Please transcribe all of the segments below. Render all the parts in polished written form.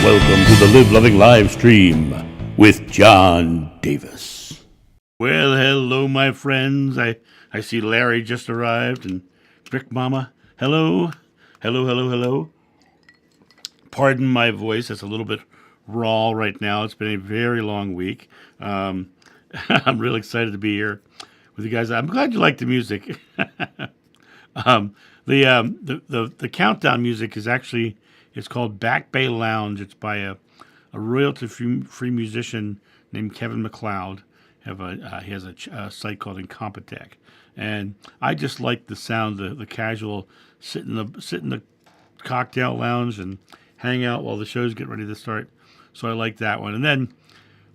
welcome to the Live Loving live stream with John Davis. Well, hello, my friends. I see Larry just arrived and Brick Mama. Hello. Hello. Pardon my voice. It's a little bit raw right now. It's been a very long week. I'm really excited to be here with you guys. I'm glad you like the music. The countdown music is actually, it's called Back Bay Lounge. It's by a royalty-free musician named Kevin MacLeod. He has a site called Incompetech, and I just like the sound, the casual sit in the cocktail lounge and hang out while the shows get ready to start. So I like that one. And then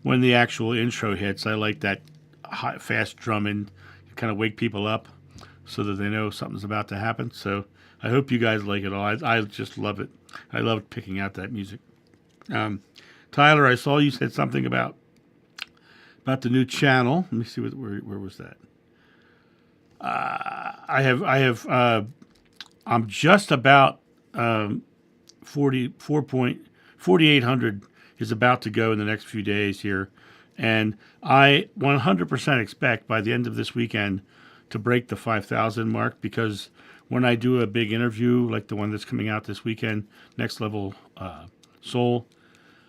when the actual intro hits, I like that hot, fast drumming, kind of wake people up so that they know something's about to happen. So I hope you guys like it all. I just love it. I love picking out that music. Tyler, I saw you said something about the new channel. Let me see where was that. I'm just about 4,800 is about to go in the next few days here, and I 100% expect by the end of this weekend to break the 5,000 mark, because when I do a big interview like the one that's coming out this weekend, Next Level Soul,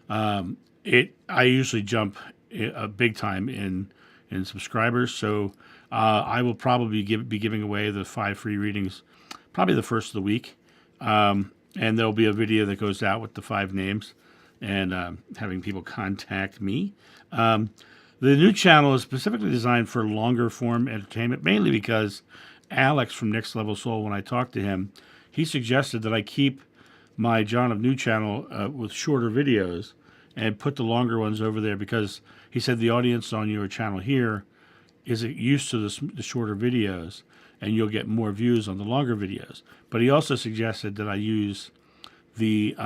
I usually jump a big time in subscribers. So I will probably be giving away the 5 free readings probably the first of the week, and there'll be a video that goes out with the 5 names and having people contact me. The new channel is specifically designed for longer form entertainment, mainly because Alex from Next Level Soul, when I talked to him, he suggested that I keep my John of New channel with shorter videos and put the longer ones over there, because he said the audience on your channel here is used to the shorter videos, and you'll get more views on the longer videos. But he also suggested that I use the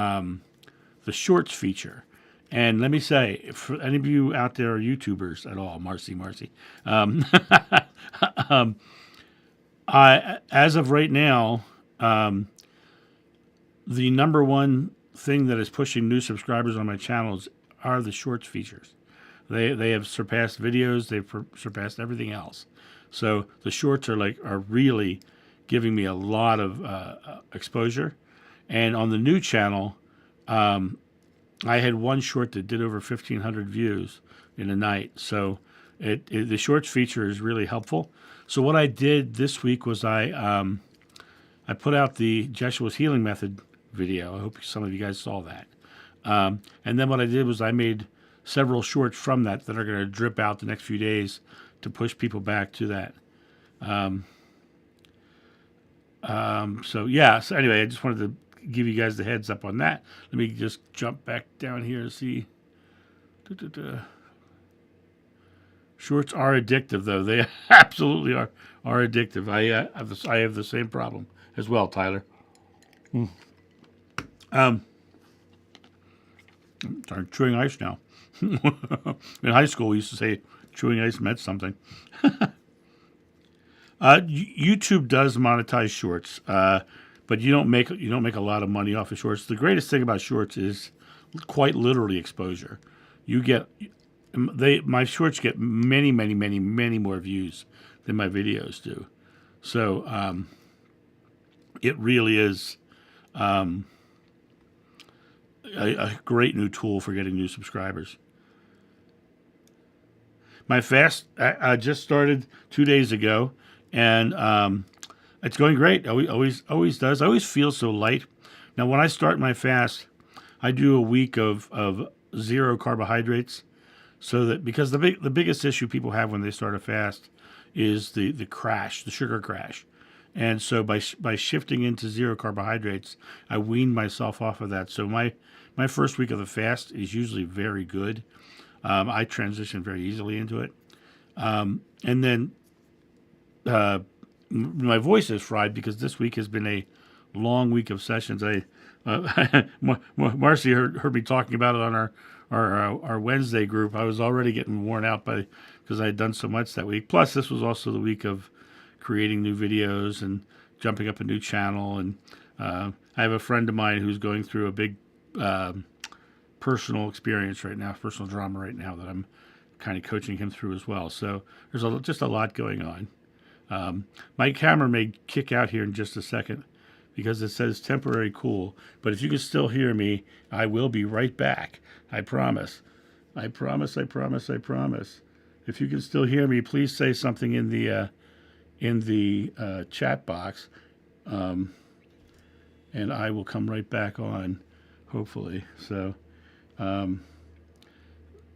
shorts feature. And let me say, if any of you out there are YouTubers at all, Marcy, as of right now, the number one thing that is pushing new subscribers on my channels are the shorts features. They have surpassed videos. They've surpassed everything else. So the shorts are really giving me a lot of exposure. And on the new channel, I had one short that did over 1,500 views in a night. So the shorts feature is really helpful. So what I did this week was I put out the Jeshua's Healing Method video. I hope some of you guys saw that. And then what I did was I made several shorts from that are going to drip out the next few days to push people back to that. So anyway, I just wanted to give you guys the heads up on that. Let me just jump back down here and see. Shorts are addictive, though. They absolutely are addictive. I have the same problem as well, Tyler. I'm chewing ice now. In high school, we used to say chewing ice meant something. YouTube does monetize shorts, but you don't make a lot of money off of shorts. The greatest thing about shorts is quite literally exposure. My shorts get many more views than my videos do. So it really is a great new tool for getting new subscribers. My fast just started 2 days ago, and it's going great. Always does. I always feel so light. Now, when I start my fast, I do a week of 0 carbohydrates, so that, because the biggest issue people have when they start a fast is the sugar crash. And so by shifting into 0 carbohydrates, I weaned myself off of that. So my first week of the fast is usually very good. I transition very easily into it. And then my voice is fried because this week has been a long week of sessions. Marcy heard me talking about it on our Wednesday group. I was already getting worn out because I had done so much that week. Plus, this was also the week of creating new videos and jumping up a new channel. And I have a friend of mine who's going through a big personal experience right now, personal drama right now that I'm kind of coaching him through as well. So there's just a lot going on. My camera may kick out here in just a second because it says temporary cool. But if you can still hear me, I will be right back. I promise. I promise. I promise. I promise. If you can still hear me, please say something in the chat box, and I will come right back on, hopefully. So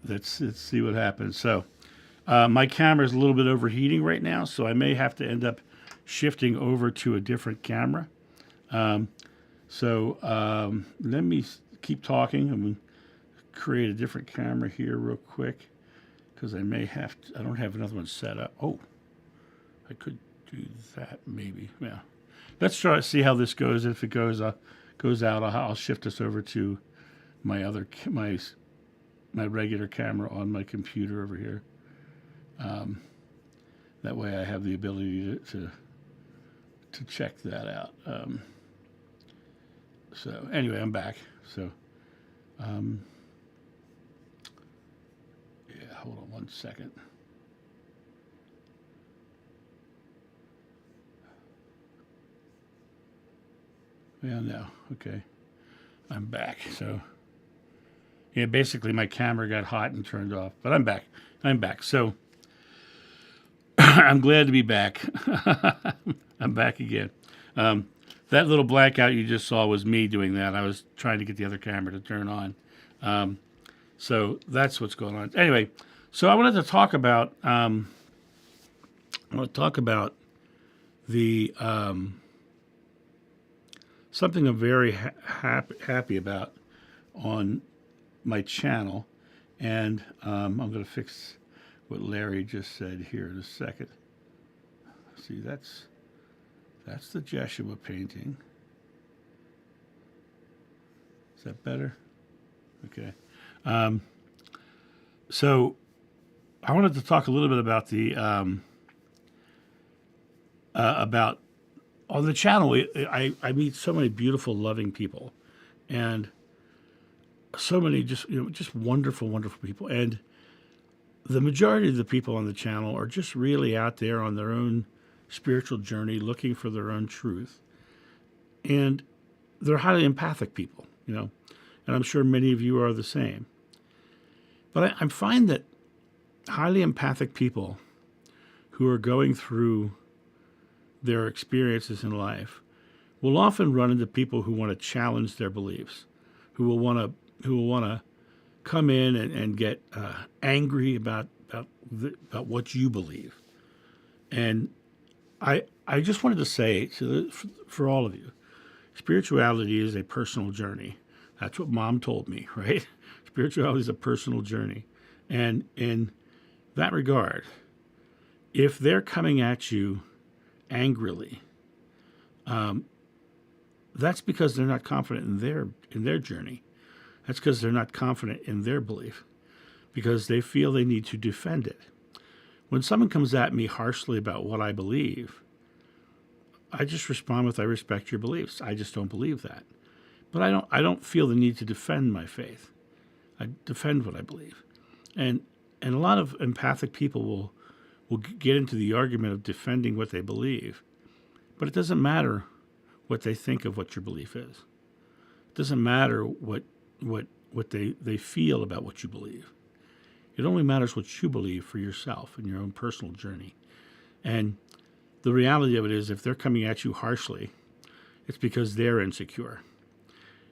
let's see what happens. So my camera is a little bit overheating right now, so I may have to end up shifting over to a different camera. Let me keep talking. I'm going to create a different camera here real quick because I may have to, I don't have another one set up. Oh, I could do that maybe. Yeah. Let's try to see how this goes. If it goes out, I'll shift us over to my my regular camera on my computer over here. That way I have the ability to check that out. So anyway, I'm back. So yeah, hold on one second. Yeah, no, okay. I'm back. So yeah, basically my camera got hot and turned off, but I'm back. I'm back. So I'm glad to be back. I'm back again. That little blackout you just saw was me doing that. I was trying to get the other camera to turn on. So that's what's going on. Anyway, so I wanted to talk about the something I'm very happy about on my channel, and I'm going to fix what Larry just said here in a second. See, that's the Jeshua painting. Is that better? Okay. So I wanted to talk a little bit about the about on the channel. I meet so many beautiful, loving people, and so many just wonderful, wonderful people. And the majority of the people on the channel are just really out there on their own spiritual journey, looking for their own truth. And they're highly empathic people, and I'm sure many of you are the same. But I find that highly empathic people who are going through their experiences in life will often run into people who want to challenge their beliefs, who will want to come in and get angry about what you believe. And I just wanted to say for all of you, spirituality is a personal journey. That's what Mom told me, right? Spirituality is a personal journey. And in that regard, if they're coming at you angrily, that's because they're not confident in their journey. That's because they're not confident in their belief, because they feel they need to defend it. When someone comes at me harshly about what I believe, I just respond with, I respect your beliefs. I just don't believe that. But I don't feel the need to defend my faith. I defend what I believe. And a lot of empathic people will get into the argument of defending what they believe. But it doesn't matter what they think of what your belief is. It doesn't matter what they feel about what you believe. It only matters what you believe for yourself and your own personal journey. And the reality of it is, if they're coming at you harshly, it's because they're insecure.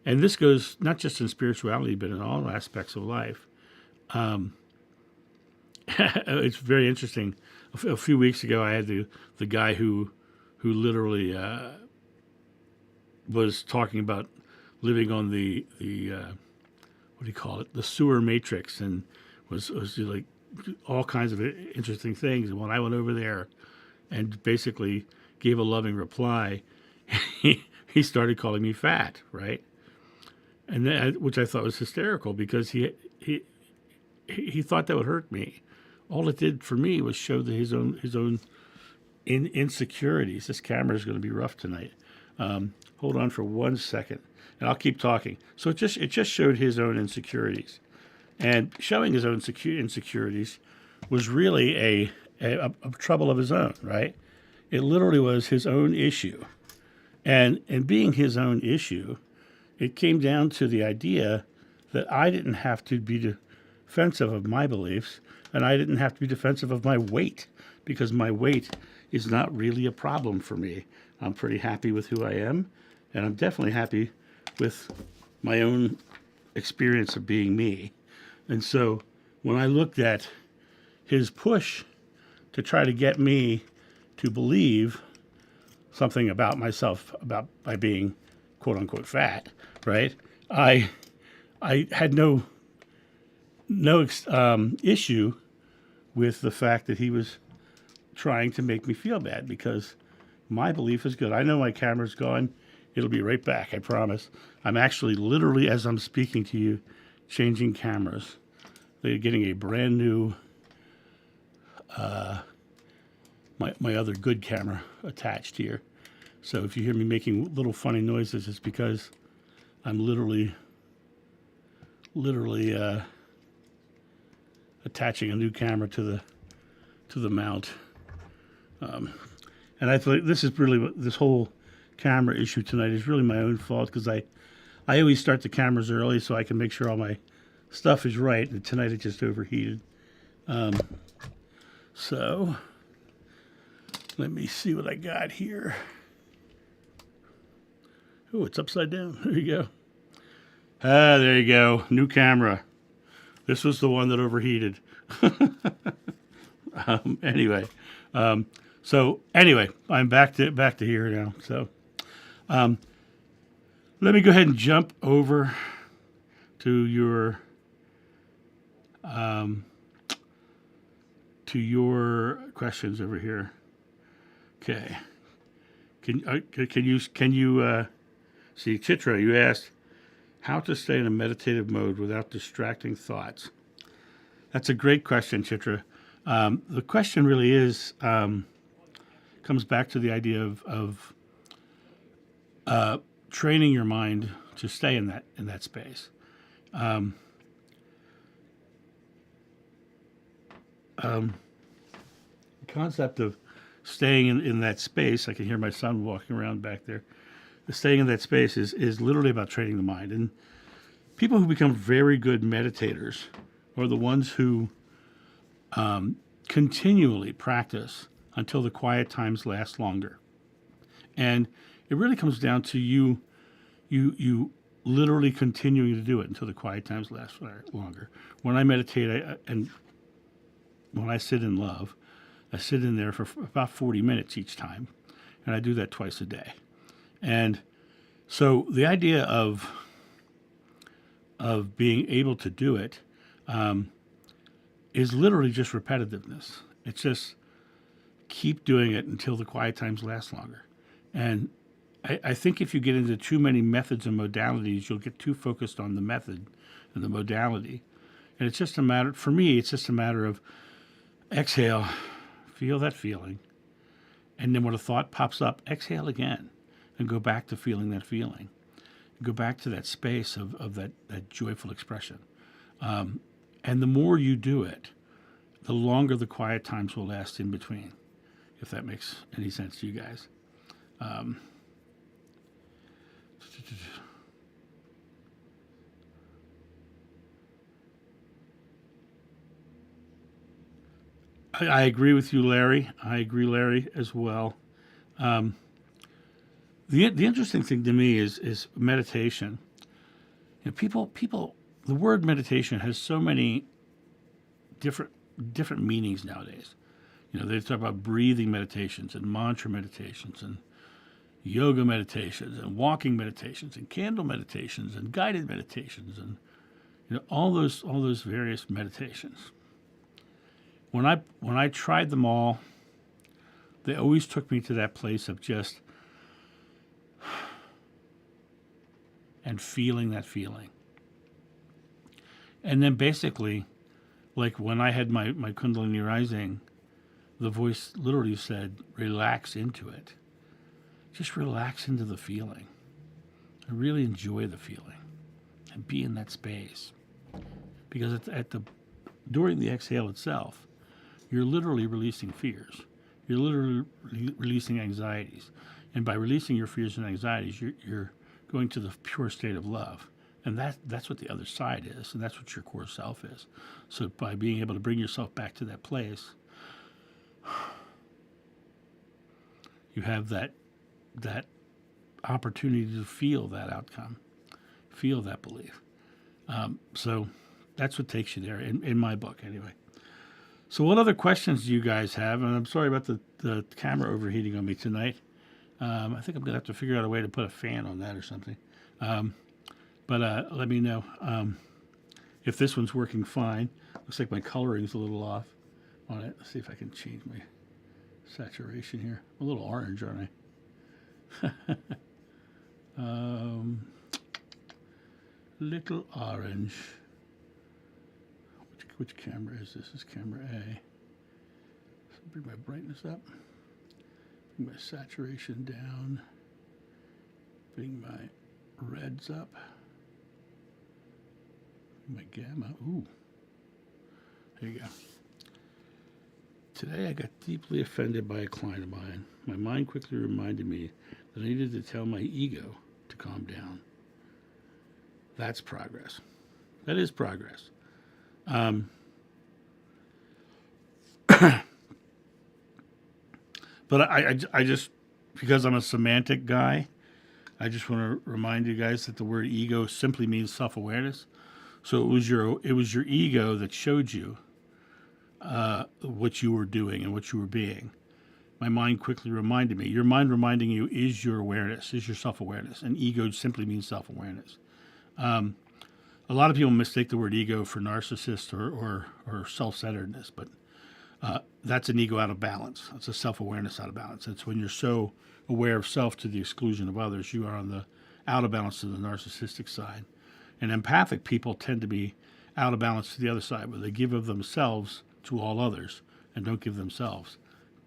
And this goes not just in spirituality, but in all aspects of life. It's very interesting. A few weeks ago, I had the guy who literally was talking about living on the what do you call it, the sewer matrix, and was like all kinds of interesting things. And when I went over there and basically gave a loving reply, he started calling me fat, right? And that, which I thought was hysterical, because he thought that would hurt me. All it did for me was show his own insecurities. This camera is going to be rough tonight. Hold on for 1 second. and I'll keep talking. So it just showed his own insecurities, and showing his own insecurities was really a trouble of his own, right? It literally was his own issue, and being his own issue, it came down to the idea that I didn't have to be defensive of my beliefs, and I didn't have to be defensive of my weight, because my weight is not really a problem for me. I'm pretty happy with who I am, and I'm definitely happy with my own experience of being me. And so when I looked at his push to try to get me to believe something about myself, about by being quote unquote fat, right? I had no issue with the fact that he was trying to make me feel bad, because my belief is good. I know my camera's gone. It'll be right back, I promise. I'm actually literally, as I'm speaking to you, changing cameras. They're getting a brand new, my other good camera attached here. So if you hear me making little funny noises, it's because I'm literally attaching a new camera to the mount. And I thought this whole camera issue tonight is really my own fault, because I always start the cameras early so I can make sure all my stuff is right, and tonight it just overheated. So let me see what I got here. Oh, it's upside down. There you go. There you go. New camera. This was the one that overheated. Anyway, I'm back to here now. So, let me go ahead and jump over to your questions over here. Okay. Can you see, Chitra? You asked how to stay in a meditative mode without distracting thoughts. That's a great question, Chitra. The question really is comes back to the idea of training your mind to stay in that space. The concept of staying in that space, I can hear my son walking around back there. The staying in that space is literally about training the mind. And people who become very good meditators are the ones who continually practice until the quiet times last longer. And it really comes down to you literally continuing to do it until the quiet times last longer. When I meditate, and when I sit in love, I sit in there for about 40 minutes each time, and I do that twice a day. And so the idea of being able to do it is literally just repetitiveness. It's just keep doing it until the quiet times last longer. And I think if you get into too many methods and modalities, you'll get too focused on the method and the modality. And it's just a matter, for me, it's just a matter of exhale, feel that feeling. And then when a thought pops up, exhale again and go back to feeling that feeling. Go back to that space of that joyful expression. And the more you do it, the longer the quiet times will last in between, if that makes any sense to you guys. I agree with you, Larry. I agree, Larry, as well. The interesting thing to me is meditation. You know, people. The word meditation has so many different meanings nowadays. You know, they talk about breathing meditations and mantra meditations and yoga meditations and walking meditations and candle meditations and guided meditations and all those various meditations. When I tried them all, they always took me to that place of just and feeling that feeling. And then basically, like when I had my Kundalini rising, the voice literally said, relax into it. Just relax into the feeling. and really enjoy the feeling and be in that space. Because during the exhale itself, you're literally releasing fears. You're literally releasing anxieties. And by releasing your fears and anxieties, you're going to the pure state of love. And that's what the other side is, and that's what your core self is. So by being able to bring yourself back to that place, you have that opportunity to feel that outcome, feel that belief. So that's what takes you there, in my book, anyway. So what other questions do you guys have? And I'm sorry about the camera overheating on me tonight. I think I'm going to have to figure out a way to put a fan on that or something. But let me know if this one's working fine. Looks like my coloring's a little off on it. Let's see if I can change my saturation here. I'm a little orange, aren't I? Little orange. Which camera is this? This is camera A. So bring my brightness up. Bring my saturation down. Bring my reds up. My gamma. Ooh. There you go. Today I got deeply offended by a client of mine. My mind quickly reminded me that I needed to tell my ego to calm down. That's progress. That is progress. But I just, because I'm a semantic guy, I just want to remind you guys that the word ego simply means self-awareness. So it was your ego that showed you what you were doing and what you were being. My mind quickly reminded me. Your mind reminding you is your awareness, is your self-awareness, and ego simply means self-awareness. A lot of people mistake the word ego for narcissist or self-centeredness, but that's an ego out of balance. It's a self-awareness out of balance. It's when you're so aware of self to the exclusion of others, you are on the out of balance to the narcissistic side. And empathic people tend to be out of balance to the other side, where they give of themselves to all others and don't give themselves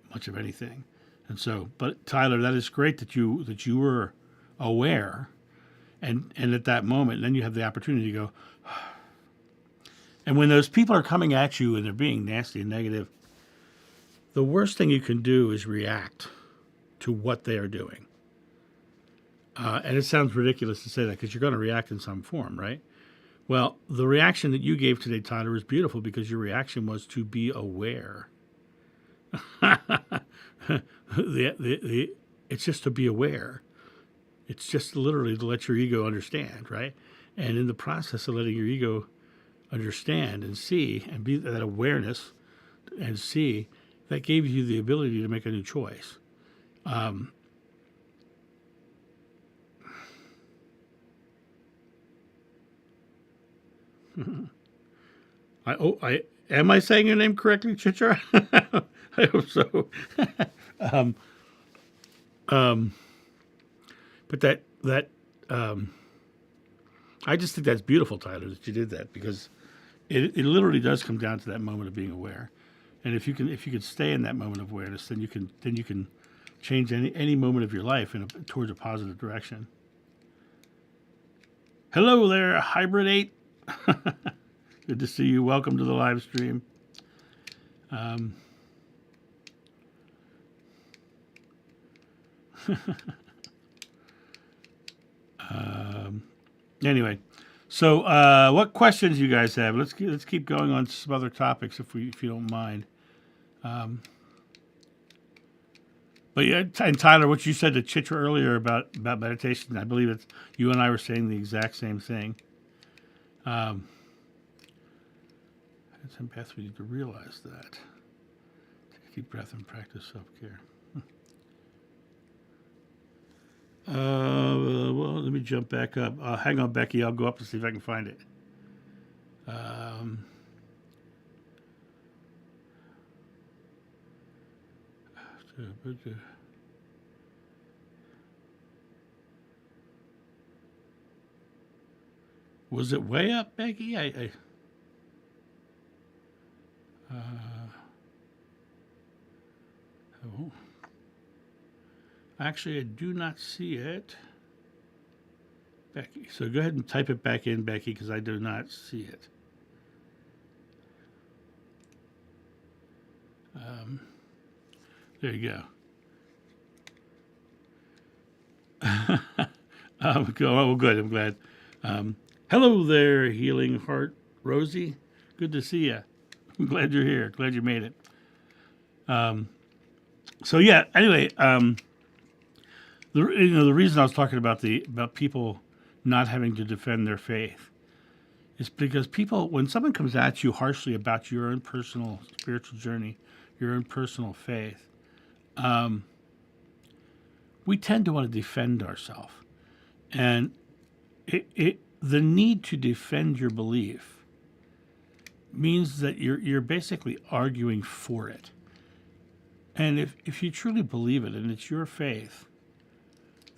much of anything. And so, but Tyler, that is great that you were aware, and at that moment, then you have the opportunity to go. And when those people are coming at you and they're being nasty and negative, the worst thing you can do is react to what they are doing. And it sounds ridiculous to say that because you're going to react in some form, right? Well, the reaction that you gave today, Tyler, is beautiful because your reaction was to be aware. It's just to be aware. It's just literally to let your ego understand, right? And in the process of letting your ego understand and see and be that awareness and see, that gave you the ability to make a new choice. Am I saying your name correctly, Chitra? I hope so. But I just think that's beautiful, Tyler, that you did that, because it literally does come down to that moment of being aware. And if you can stay in that moment of awareness, then you can change any moment of your life towards a positive direction. Hello there, Hybrid 8. Good to see you. Welcome to the live stream. Anyway, so what questions you guys have? Let's keep going on some other topics if you don't mind. But yeah, and Tyler, what you said to Chitra earlier about meditation, I believe it's you and I were saying the exact same thing. As empaths, we need to realize that. Take a deep breath and practice self-care. Well, let me jump back up. Hang on, Becky. I'll go up to see if I can find it. Was it way up, Becky? Actually, I do not see it. Becky. So go ahead and type it back in, Becky, because I do not see it. There you go. Oh, good. I'm glad. Hello there, Healing Heart Rosie. Good to see you. I'm glad you're here. Glad you made it. So yeah. Anyway, the reason I was talking about people not having to defend their faith is because people, when someone comes at you harshly about your own personal spiritual journey, your own personal faith, we tend to want to defend ourselves, and the need to defend your belief means that you're basically arguing for it. And if you truly believe it and it's your faith,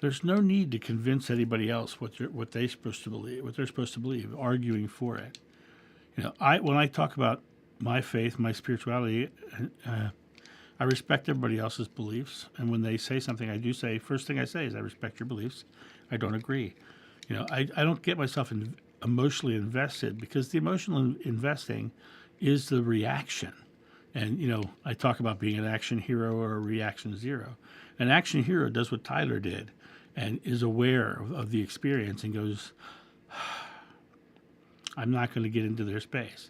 there's no need to convince anybody else what they're supposed to believe, arguing for it. When I talk about my faith, my spirituality, I respect everybody else's beliefs, and when they say something, I do say, first thing I say is, I respect your beliefs. I don't agree. I don't get myself emotionally invested, because the emotional investing is the reaction. And, I talk about being an action hero or a reaction zero. An action hero does what Tyler did and is aware of the experience and goes, I'm not going to get into their space.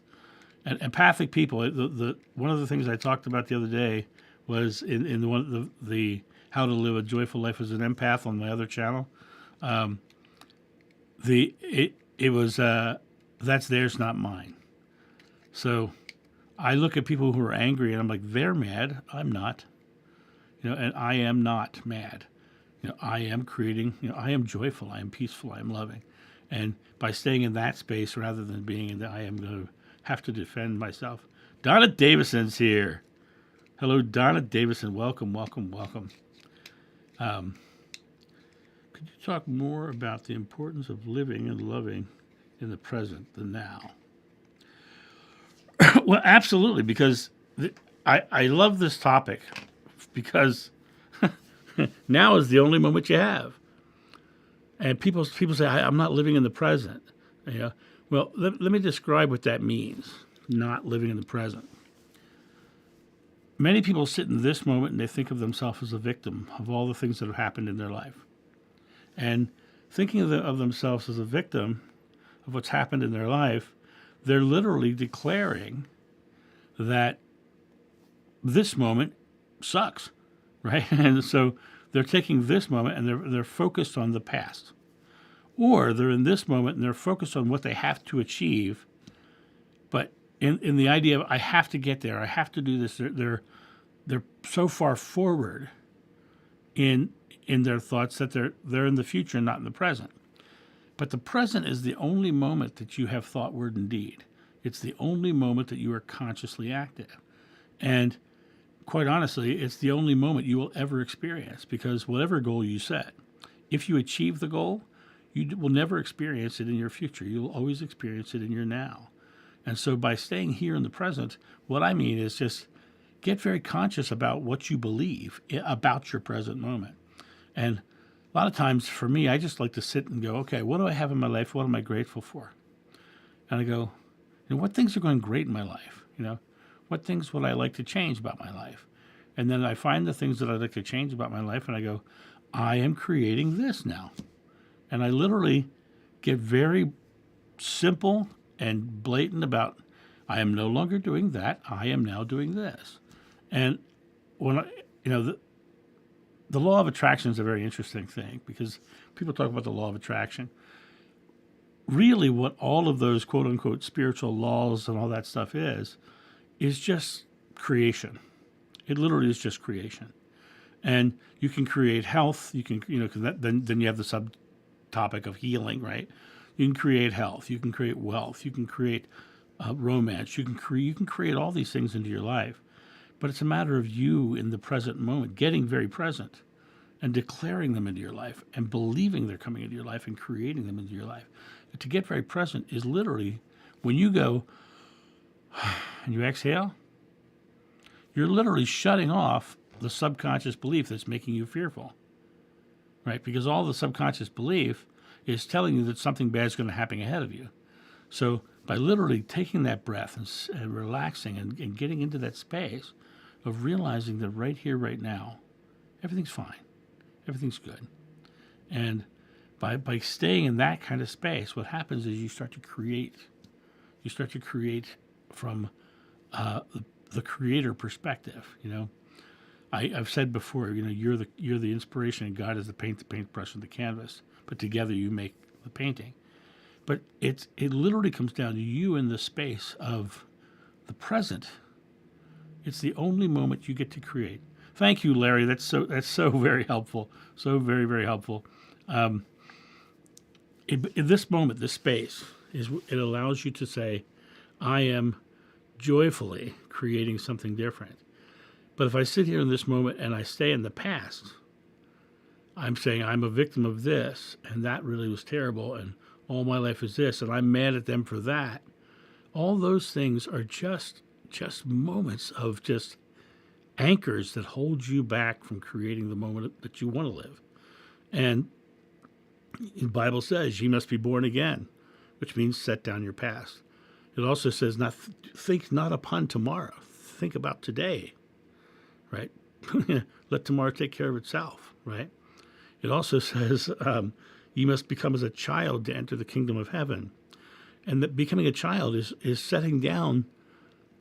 And empathic people, one of the things I talked about the other day was in one of the How to Live a Joyful Life as an Empath on my other channel. It was that's theirs, not mine. So I look at people who are angry and I'm like, they're mad. I'm not. And I am not mad. I am creating. I am joyful. I am peaceful. I am loving. And by staying in that space rather than being in the I am going to have to defend myself. Donna Davison's here. Hello, Donna Davison. Welcome, welcome, welcome. Could you talk more about the importance of living and loving in the present, the now? Well, absolutely, because I love this topic, because now is the only moment you have. And people say, I'm not living in the present. Well, let me describe what that means, not living in the present. Many people sit in this moment and they think of themselves as a victim of all the things that have happened in their life. And thinking of themselves as a victim of what's happened in their life, they're literally declaring that this moment sucks, right? And so they're taking this moment and they're focused on the past. Or they're in this moment and they're focused on what they have to achieve, but in the idea of, I have to get there, I have to do this, they're so far forward in their thoughts that they're in the future and not in the present. But the present is the only moment that you have thought, word, and deed. It's the only moment that you are consciously active. And quite honestly, it's the only moment you will ever experience, because whatever goal you set, if you achieve the goal, you will never experience it in your future. You'll always experience it in your now. And so by staying here in the present, what I mean is just get very conscious about what you believe about your present moment. And a lot of times for me, I just like to sit and go, okay, what do I have in my life? What am I grateful for? And I go, what things are going great in my life? What things would I like to change about my life? And then I find the things that I'd like to change about my life, and I go, I am creating this now. And I literally get very simple and blatant about, I am no longer doing that. I am now doing this. And when the law of attraction is a very interesting thing, because people talk about the law of attraction. Really, what all of those quote unquote spiritual laws and all that stuff is just creation. It literally is just creation. And you can create health. You can, then you have the subtopic of healing, right? You can create health. You can create wealth. You can create romance. You can create all these things into your life. But it's a matter of you in the present moment, getting very present and declaring them into your life and believing they're coming into your life and creating them into your life. And to get very present is literally when you go and you exhale, you're literally shutting off the subconscious belief that's making you fearful, right? Because all the subconscious belief is telling you that something bad is going to happen ahead of you. So by literally taking that breath and relaxing and getting into that space of realizing that right here, right now, everything's fine, everything's good. And by staying in that kind of space, what happens is you start to create. You start to create from the creator perspective. I've said before, you're the inspiration, and God is the paintbrush and the canvas. But together you make the painting. But it literally comes down to you in the space of the present. It's the only moment you get to create. Thank you, Larry. That's so very helpful. So very, very helpful. In this moment, this space it allows you to say, I am joyfully creating something different. But if I sit here in this moment and I stay in the past, I'm saying I'm a victim of this, and that really was terrible, and all my life is this, and I'm mad at them for that. All those things are just moments of just anchors that hold you back from creating the moment that you want to live. And the Bible says you must be born again, which means set down your past. It also says think not upon tomorrow, think about today, right? Let tomorrow take care of itself, right? It also says you must become as a child to enter the kingdom of heaven. And that becoming a child is setting down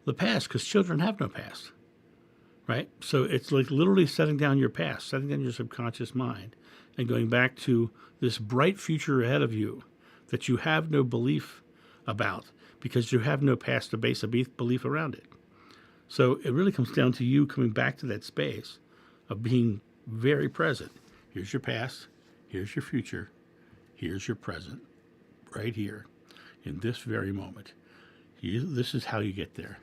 the past, because children have no past, right? So it's like literally setting down your past, setting down your subconscious mind, and going back to this bright future ahead of you that you have no belief about, because you have no past to base a belief around it. So it really comes down to you coming back to that space of being very present. Here's your past, here's your future, here's your present, right here, in this very moment. This is how you get there.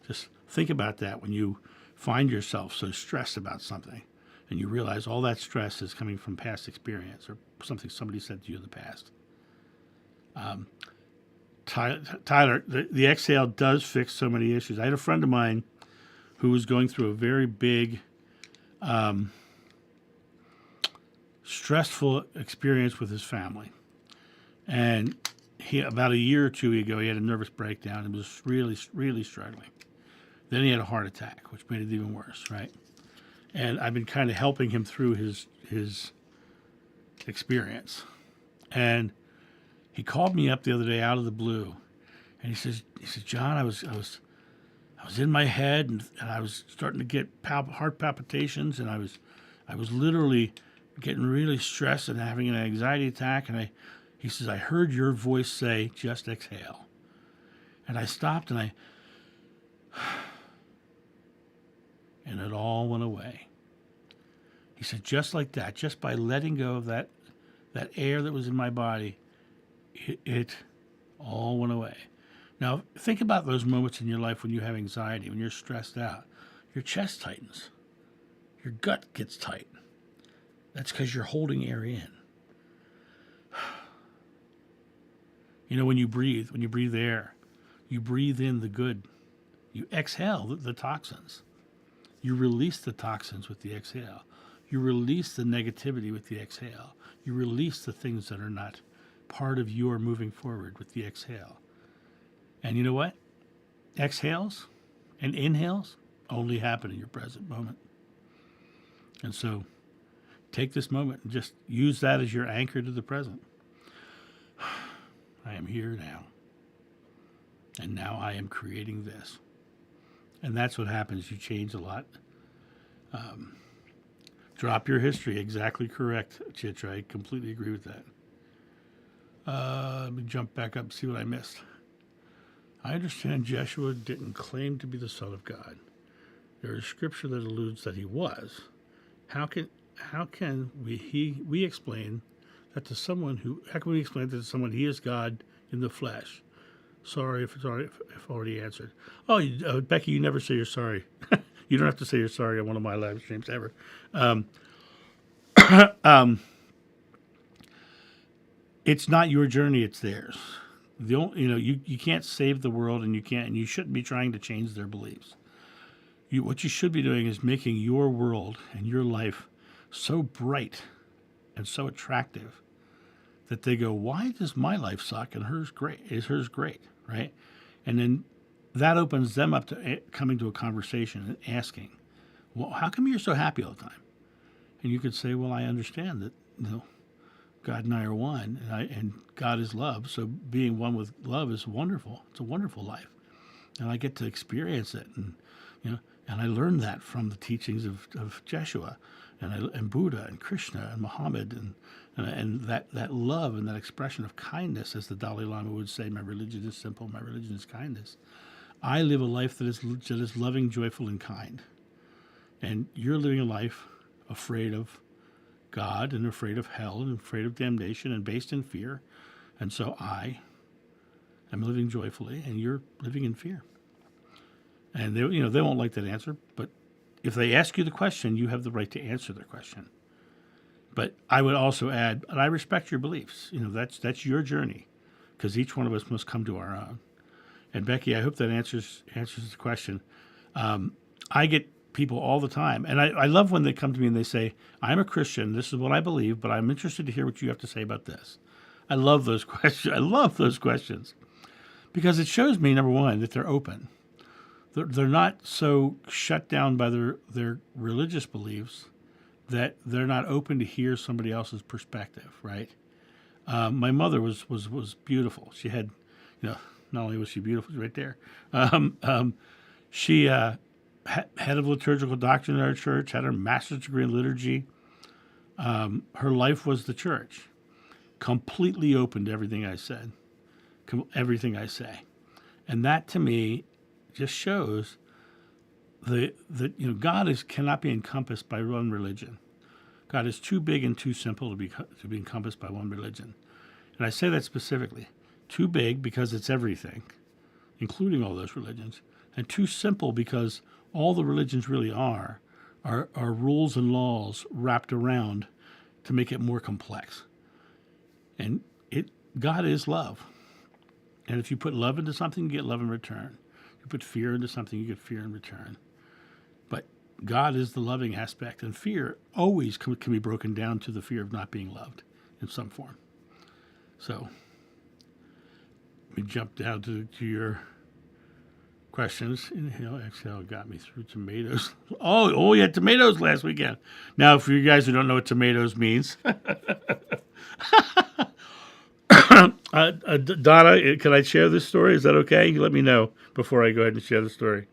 Just think about that when you find yourself so stressed about something, and you realize all that stress is coming from past experience or something somebody said to you in the past. Tyler, the exhale does fix so many issues. I had a friend of mine who was going through a very big, stressful experience with his family. And about a year or two ago, he had a nervous breakdown and was really, really struggling. Then he had a heart attack, which made it even worse, right? And I've been kind of helping him through his experience. And he called me up the other day out of the blue, and he says, John, I was in my head, and I was starting to get heart palpitations, and I was literally getting really stressed and having an anxiety attack. And he says, I heard your voice say, just exhale. And I stopped, and and it all went away. He said, just like that, just by letting go of that air that was in my body, it all went away. Now, think about those moments in your life when you have anxiety, when you're stressed out. Your chest tightens. Your gut gets tight. That's because you're holding air in. When you breathe air, you breathe in the good. You exhale the toxins. You release the toxins with the exhale. You release the negativity with the exhale. You release the things that are not part of your moving forward with the exhale. And you know what? Exhales and inhales only happen in your present moment. And so take this moment and just use that as your anchor to the present. I am here now. And now I am creating this. And that's what happens. You change a lot. Drop your history. Exactly correct, Chitra. I completely agree with that. Let me jump back up and see what I missed. I understand Jeshua didn't claim to be the Son of God. There is scripture that alludes that he was. How can we explain that to someone he is God in the flesh? Sorry if already answered. Oh, Becky, you never say you're sorry. You don't have to say you're sorry on one of my live streams ever. It's not your journey; it's theirs. You can't save the world, and you shouldn't be trying to change their beliefs. What you should be doing is making your world and your life so bright and so attractive that they go, why does my life suck and hers great? Is hers great, right? And then that opens them up to coming to a conversation and asking, well, how come you're so happy all the time? And you could say, well, I understand that, God and I are one, and God is love. So being one with love is wonderful. It's a wonderful life, and I get to experience it, and and I learned that from the teachings of Jeshua, and Buddha, and Krishna, and Muhammad, and that love and that expression of kindness, as the Dalai Lama would say, my religion is simple, my religion is kindness. I live a life that is loving, joyful, and kind, and you're living a life afraid of God and afraid of hell and afraid of damnation and based in fear. And so I am living joyfully and you're living in fear. And they won't like that answer, but if they ask you the question, you have the right to answer their question. But I would also add, and I respect your beliefs. That's your journey, because each one of us must come to our own. And Becky, I hope that answers the question. I get people all the time, and I love when they come to me and they say, I'm a Christian, this is what I believe, but I'm interested to hear what you have to say about this. I love those questions. I love those questions, because it shows me, number one, that they're open. They're not so shut down by their religious beliefs that they're not open to hear somebody else's perspective, right? My mother was beautiful. She had, not only was she beautiful, she was right there. She head of liturgical doctrine in our church, had her master's degree in liturgy. Her life was the church, completely open to everything I said, everything I say. And that to me just shows that God cannot be encompassed by one religion. God is too big and too simple to be encompassed by one religion. And I say that specifically. Too big because it's everything, including all those religions, and too simple because all the religions really are rules and laws wrapped around to make it more complex. And God is love. And if you put love into something, you get love in return. You put fear into something, you get fear in return. But God is the loving aspect, and fear always can be broken down to the fear of not being loved in some form. So we jump down to your questions. Inhale, exhale, got me through tomatoes. Oh, you had tomatoes last weekend. Now, for you guys who don't know what tomatoes means, Donna, can I share this story? Is that okay? You let me know before I go ahead and share the story.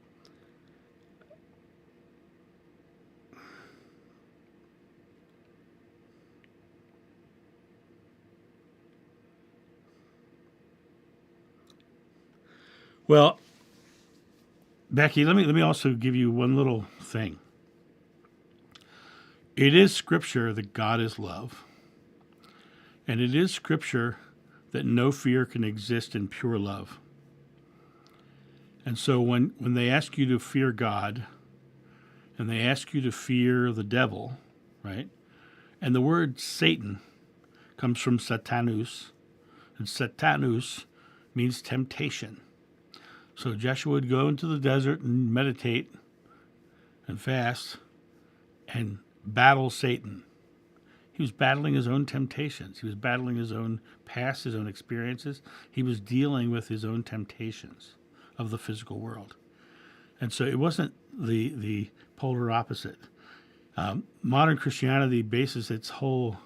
Well, Becky, let me also give you one little thing. It is scripture that God is love. And it is scripture that no fear can exist in pure love. And so when they ask you to fear God, and they ask you to fear the devil, right? And the word Satan comes from satanus, and satanus means temptation. So Joshua would go into the desert and meditate and fast and battle Satan. He was battling his own temptations. He was battling his own past, his own experiences. He was dealing with his own temptations of the physical world. And so it wasn't the polar opposite. Modern Christianity bases its whole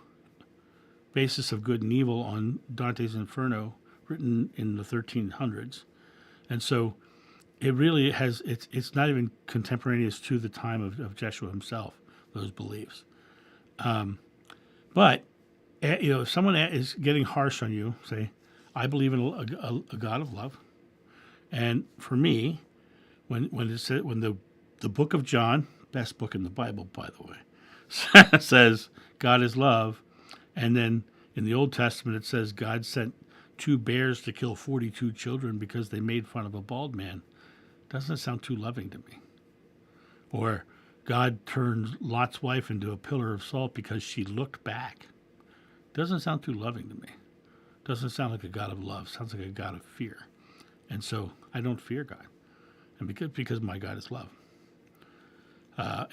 basis of good and evil on Dante's Inferno, written in the 1300s. And so it really has, it's not even contemporaneous to the time of Jeshua himself, those beliefs. But if someone is getting harsh on you, say, I believe in a God of love. And for me, when the book of John, best book in the Bible, by the way, says God is love, and then in the Old Testament it says God sent 2 bears to kill 42 children because they made fun of a bald man, doesn't sound too loving to me. Or God turned Lot's wife into a pillar of salt because she looked back. Doesn't sound too loving to me. Doesn't sound like a God of love. Sounds like a God of fear. And so I don't fear God, and because my God is love.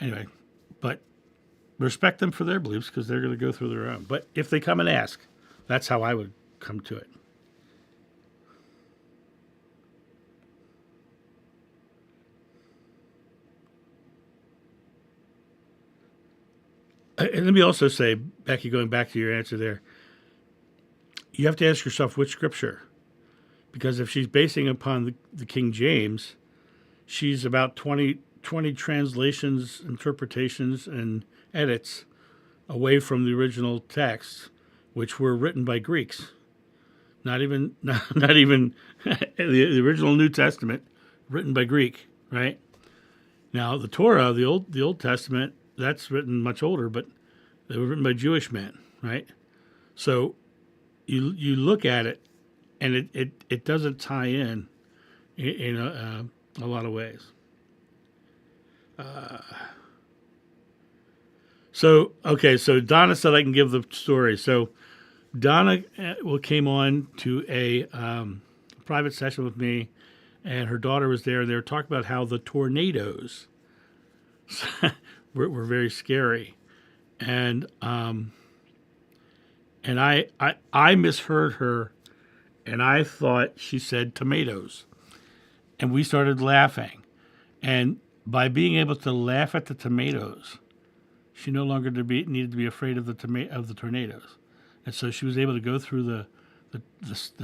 Anyway, but respect them for their beliefs because they're going to go through their own. But if they come and ask, That's how I would come to it. And let me also say, Becky, going back to your answer there, you have to ask yourself which scripture. Because if she's basing upon the King James, she's about 20 translations, interpretations, and edits away from the original text, which were written by Greeks. Not even the original New Testament, written by Greek, right? Now the Torah, the Old Testament, that's written much older, but they were written by Jewish men, right? So you look at it, and it doesn't tie in a lot of ways. So Donna said I can give the story. So Donna came on to a private session with me, and her daughter was there. They were talking about how the tornadoes were very scary, and I misheard her, and I thought she said tomatoes, and we started laughing, and by being able to laugh at the tomatoes, she no longer needed to be afraid of the tornadoes, and so she was able to go through the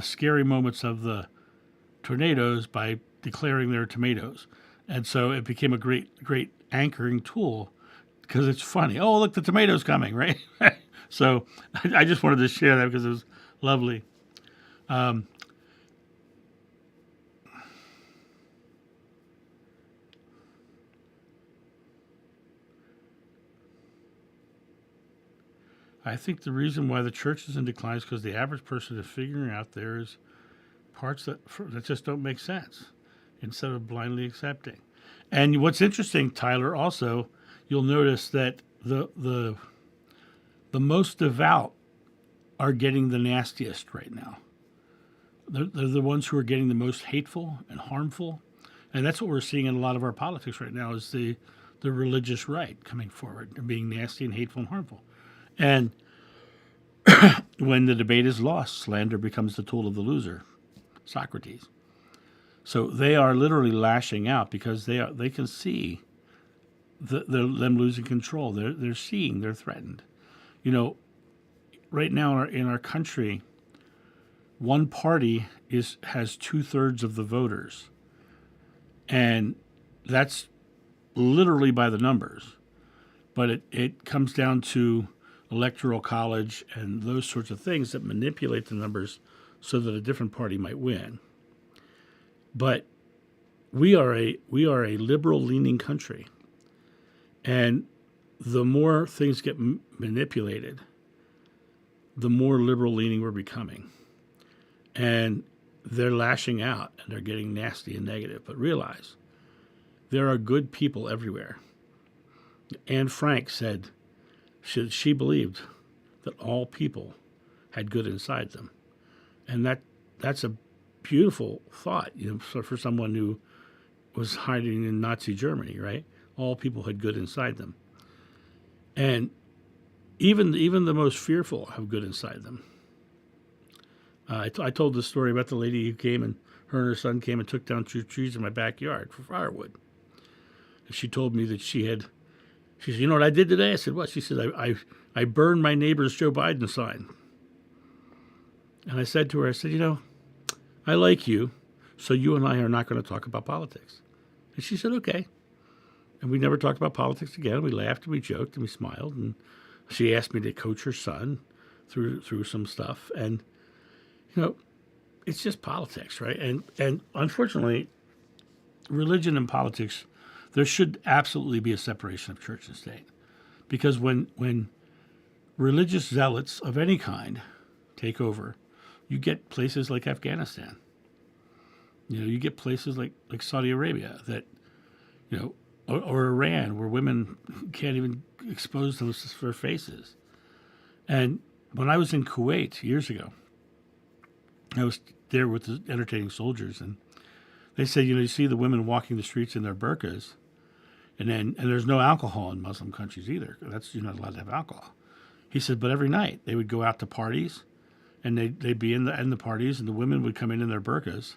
scary moments of the tornadoes by declaring they're tomatoes, and so it became a great anchoring tool because it's funny. Oh, look, the tomatoes coming, right? So I just wanted to share that because it was lovely. I think the reason why the church is in decline is because the average person is figuring out there's parts that just don't make sense instead of blindly accepting. And what's interesting, Tyler, also, you'll notice that the most devout are getting the nastiest right now. They're the ones who are getting the most hateful and harmful. And that's what we're seeing in a lot of our politics right now is the religious right coming forward and being nasty and hateful and harmful. And when the debate is lost, slander becomes the tool of the loser, Socrates. So they are literally lashing out because they can see them losing control. They're seeing they're threatened. You know, right now in our country, one party has 2/3 of the voters, and that's literally by the numbers. But it comes down to electoral college and those sorts of things that manipulate the numbers so that a different party might win. But we are a liberal leaning country, and the more things get manipulated, the more liberal leaning we're becoming. And they're lashing out and they're getting nasty and negative. But realize there are good people everywhere. Anne Frank said she believed that all people had good inside them. And that's a beautiful thought, for someone who was hiding in Nazi Germany, right? All people had good inside them. And even the most fearful have good inside them. I told this story about the lady who came and her and her son came and took down 2 trees in my backyard for firewood. And she told me that she said, you know what I did today? I said, what? She said, I burned my neighbor's Joe Biden sign. And I said to her, I like you, so you and I are not going to talk about politics. And she said, okay. And we never talked about politics again. We laughed and we joked and we smiled. And she asked me to coach her son through some stuff. And, it's just politics, right? And unfortunately, religion and politics, there should absolutely be a separation of church and state. Because when religious zealots of any kind take over, you get places like Afghanistan. You get places like Saudi Arabia that, or Iran, where women can't even expose their faces. And when I was in Kuwait years ago, I was there with the entertaining soldiers, and they said, you see the women walking the streets in their burqas, and there's no alcohol in Muslim countries either. You're not allowed to have alcohol. He said, but every night they would go out to parties, and they'd be in the parties, and the women would come in their burqas,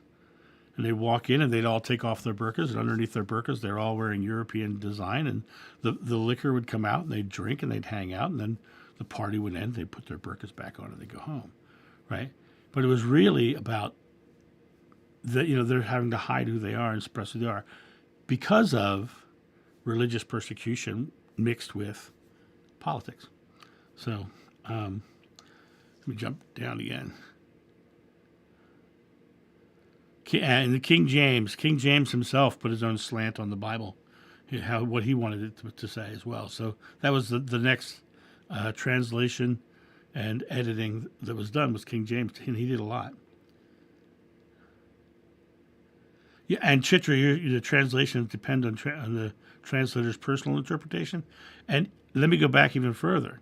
and they'd walk in, and they'd all take off their burqas, and underneath their burqas, they're all wearing European design, and the liquor would come out, and they'd drink, and they'd hang out, and then the party would end. They'd put their burqas back on, and they'd go home, right? But it was really about that, they're having to hide who they are and express who they are because of religious persecution mixed with politics. So let me jump down again. And the King James himself put his own slant on the Bible, what he wanted it to say as well. So that was the next translation and editing that was done was King James, and he did a lot. Yeah, and Chitra, the translations depend on the translator's personal interpretation. And let me go back even further.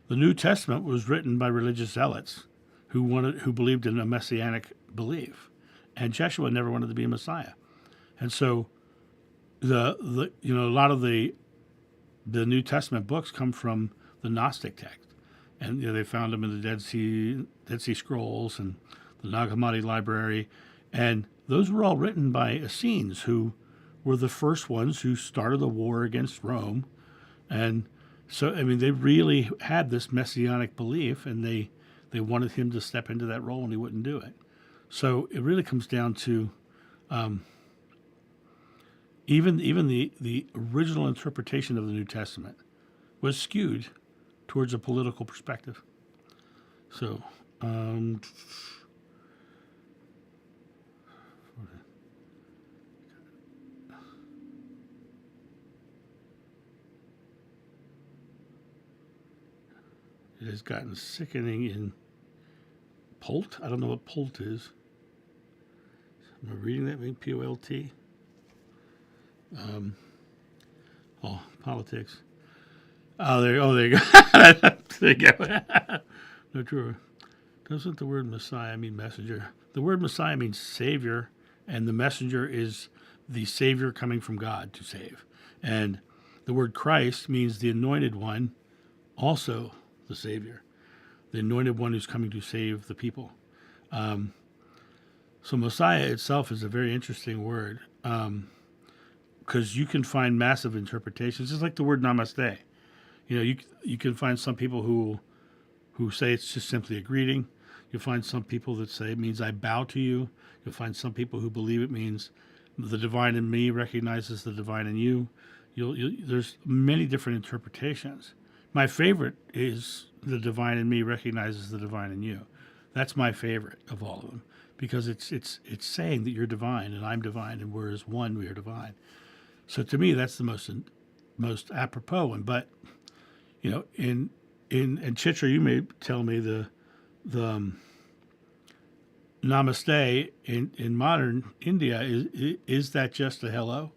The New Testament was written by religious zealots who believed in a messianic belief, and Jeshua never wanted to be a Messiah, and so a lot of the New Testament books come from the Gnostic text, and they found them in the Dead Sea Scrolls and the Nag Hammadi Library, and those were all written by Essenes, who were the first ones who started the war against Rome. And so, they really had this messianic belief, and they wanted him to step into that role, and he wouldn't do it. So it really comes down to even the original interpretation of the New Testament was skewed towards a political perspective. So it has gotten sickening in Pult. I don't know what Pult is. Am I reading that? Maybe P-O-L-T? Politics. There you go. There you go. No, true. Doesn't the word Messiah mean messenger? The word Messiah means savior, and the messenger is the savior coming from God to save. And the word Christ means the anointed one, also the savior, the anointed one who's coming to save the people. So Messiah itself is a very interesting word, because you can find massive interpretations. It's like the word namaste. You can find some people who say it's just simply a greeting. You'll find some people that say it means I bow to you. You'll find some people who believe it means the divine in me recognizes the divine in you. There's many different interpretations. My favorite is the divine in me recognizes the divine in you. That's my favorite of all of them, because it's saying that you're divine and I'm divine, and we're as one, we are divine. So to me, that's the most apropos one. But in Chitra, you may tell me the namaste in modern India is that just a hello,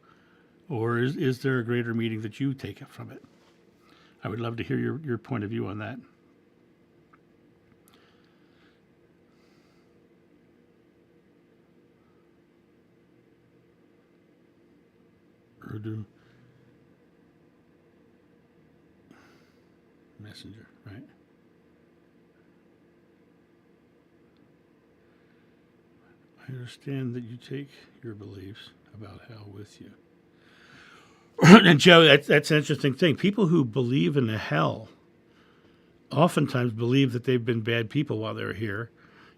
or is there a greater meaning that you take from it? I would love to hear your point of view on that. Urdu messenger, right? I understand that you take your beliefs about hell with you. And Joe, that's an interesting thing. People who believe in a hell oftentimes believe that they've been bad people while they're here,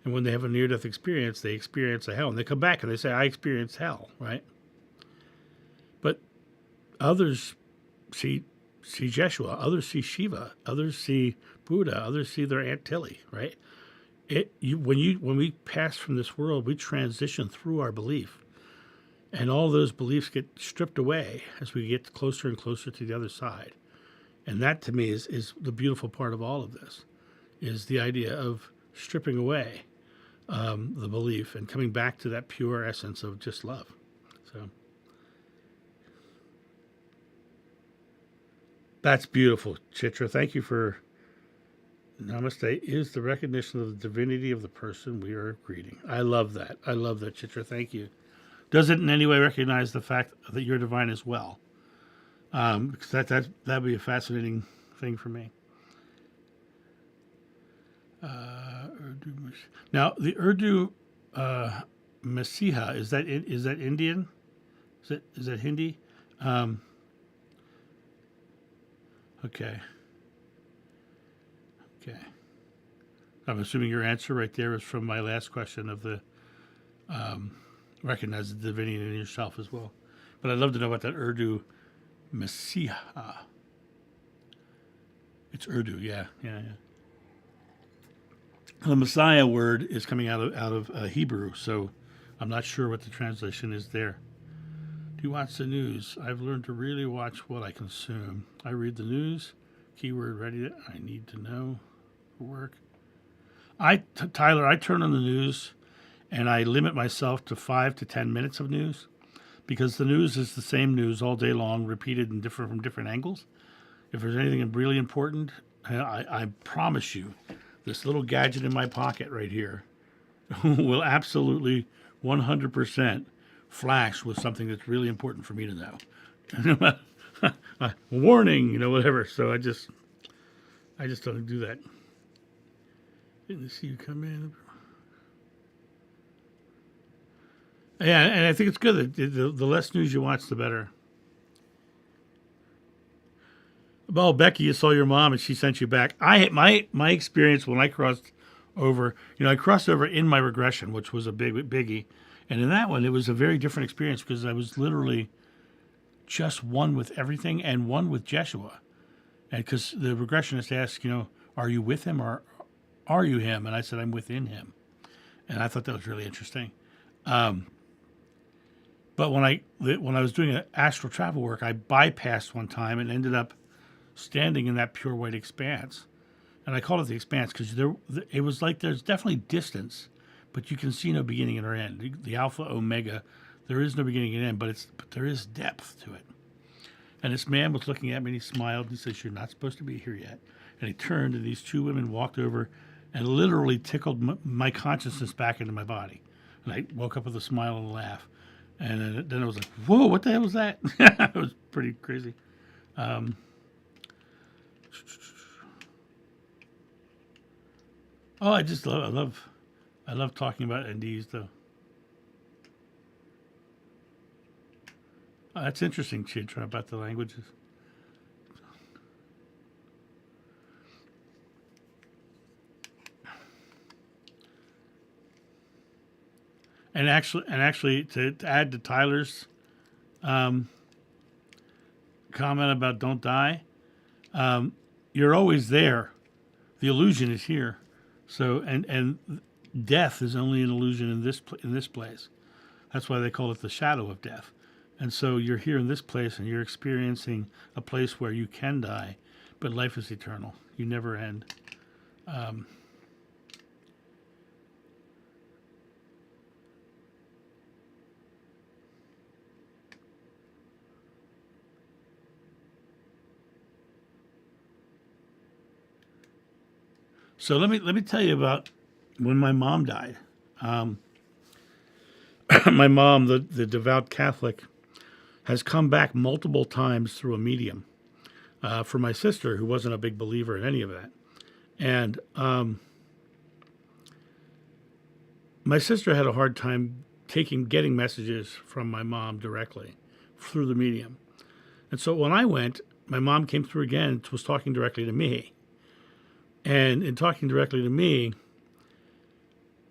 and when they have a near-death experience, they experience a hell, and they come back and they say, "I experienced hell," right? But others see Jeshua, others see Shiva, others see Buddha, others see their Aunt Tilly, right? When we pass from this world, we transition through our belief. And all those beliefs get stripped away as we get closer and closer to the other side. And that, to me, is the beautiful part of all of this, is the idea of stripping away the belief and coming back to that pure essence of just love. So that's beautiful, Chitra. Thank you for namaste is the recognition of the divinity of the person we are greeting. I love that. I love that, Chitra. Thank you. Does it in any way recognize the fact that you're divine as well? Because that'd be a fascinating thing for me. Now, the Urdu Masiha, is that Indian? Is that Hindi? Um, okay. Okay. I'm assuming your answer right there is from my last question of the recognize the divinity in yourself as well. But I'd love to know about that Urdu Masiha. It's Urdu, yeah. The Messiah word is coming out of Hebrew, so I'm not sure what the translation is there. Do you watch the news? I've learned to really watch what I consume. I read the news. Keyword ready. I need to know for work. Tyler, I turn on the news and I limit myself to 5 to 10 minutes of news because the news is the same news all day long, repeated from different angles. If there's anything really important, I promise you, this little gadget in my pocket right here will absolutely 100% flash with something that's really important for me to know. Warning, whatever. So I just don't do that. Didn't see you come in. Yeah, and I think it's good that the less news you watch, the better. Well, Becky, you saw your mom and she sent you back. My experience when I crossed over, I crossed over in my regression, which was a biggie. And in that one, it was a very different experience because I was literally just one with everything and one with Jeshua. And because the regressionist asked, are you with him or are you him? And I said, I'm within him. And I thought that was really interesting. But when I was doing astral travel work, I bypassed one time and ended up standing in that pure white expanse. And I called it the expanse because it was like there's definitely distance, but you can see no beginning or end. The alpha omega, there is no beginning and end, but there is depth to it. And this man was looking at me and he smiled and he says, "You're not supposed to be here yet." And he turned and these two women walked over and literally tickled my consciousness back into my body. And I woke up with a smile and a laugh. And then I was like, whoa, what the hell was that? It was pretty crazy. I love talking about NDs though. Oh, that's interesting, Chid, about the languages. And actually, to add to Tyler's comment about don't die, you're always there. The illusion is here. So and death is only an illusion in this place. That's why they call it the shadow of death. And so you're here in this place and you're experiencing a place where you can die, but life is eternal. You never end. So let me tell you about when my mom died. My mom, the devout Catholic, has come back multiple times through a medium. For my sister, who wasn't a big believer in any of that, and my sister had a hard time getting messages from my mom directly through the medium. And so when I went, my mom came through again and was talking directly to me. And in talking directly to me,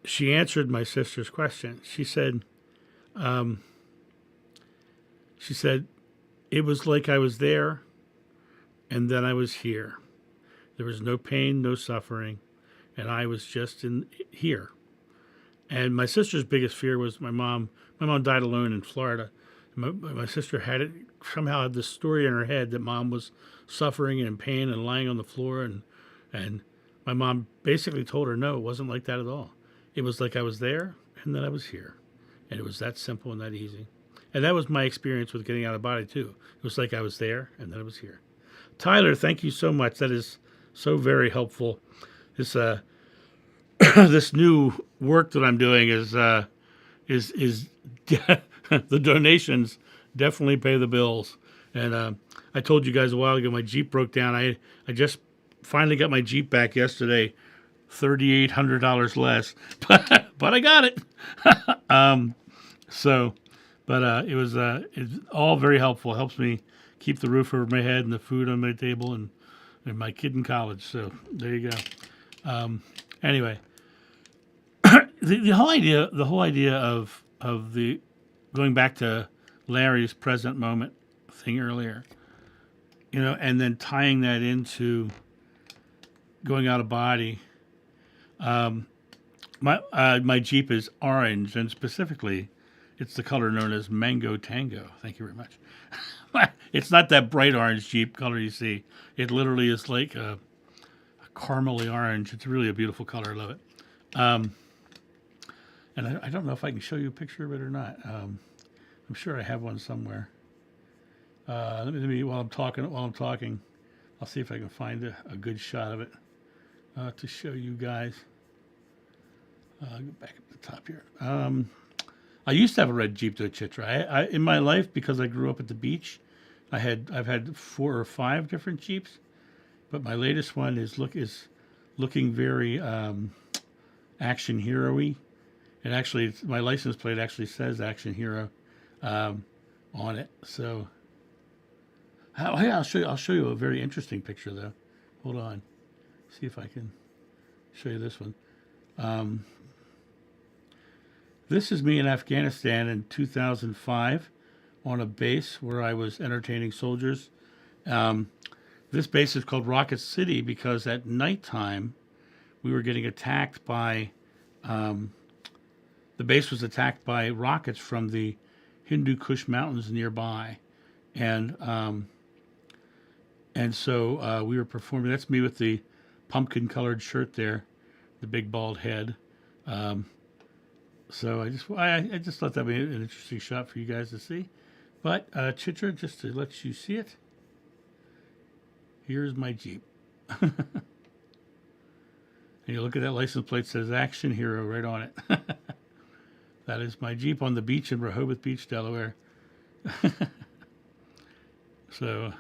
she answered my sister's question. She said, it was like I was there and then I was here. There was no pain, no suffering, and I was just here. And my sister's biggest fear was my mom died alone in Florida. My sister somehow had this story in her head that mom was suffering and in pain and lying on the floor and my mom basically told her, no, it wasn't like that at all. It was like I was there and then I was here. And it was that simple and that easy. And that was my experience with getting out of body too. It was like I was there and then I was here. Tyler, thank you so much. That is so very helpful. This this new work that I'm doing is the donations definitely pay the bills. And I told you guys a while ago my Jeep broke down. I just finally got my Jeep back yesterday $3,800 less, but I got it. So, but it was it's all very helpful. Helps me keep the roof over my head and the food on my table and my kid in college. So there you go. Anyway, the whole idea of the going back to Larry's present moment thing earlier, and then tying that into going out of body. My Jeep is orange, and specifically, it's the color known as Mango Tango. Thank you very much. It's not that bright orange Jeep color you see. It literally is like a caramely orange. It's really a beautiful color. I love it. And I don't know if I can show you a picture of it or not. I'm sure I have one somewhere. Let me while I'm talking, I'll see if I can find a good shot of it to show you guys. Go back up the top here. I used to have a red Jeep to a Chitra. I in my life, because I grew up at the beach, I've had 4 or 5 different Jeeps, but my latest one is looking very action hero-y. And actually, my license plate actually says Action Hero on it. So, hey, I'll show you a very interesting picture though. Hold on, see if I can show you this one. This is me in Afghanistan in 2005 on a base where I was entertaining soldiers. This base is called Rocket City because at nighttime we were getting attacked by, the base was attacked by rockets from the Hindu Kush Mountains nearby. And so we were performing. That's me with the pumpkin colored shirt there, the big bald head. So I just thought that'd be an interesting shot for you guys to see. But Chitra, just to let you see it, here's my Jeep. And you look at that license plate, says Action Hero right on it. That is my Jeep on the beach in Rehoboth Beach, Delaware. So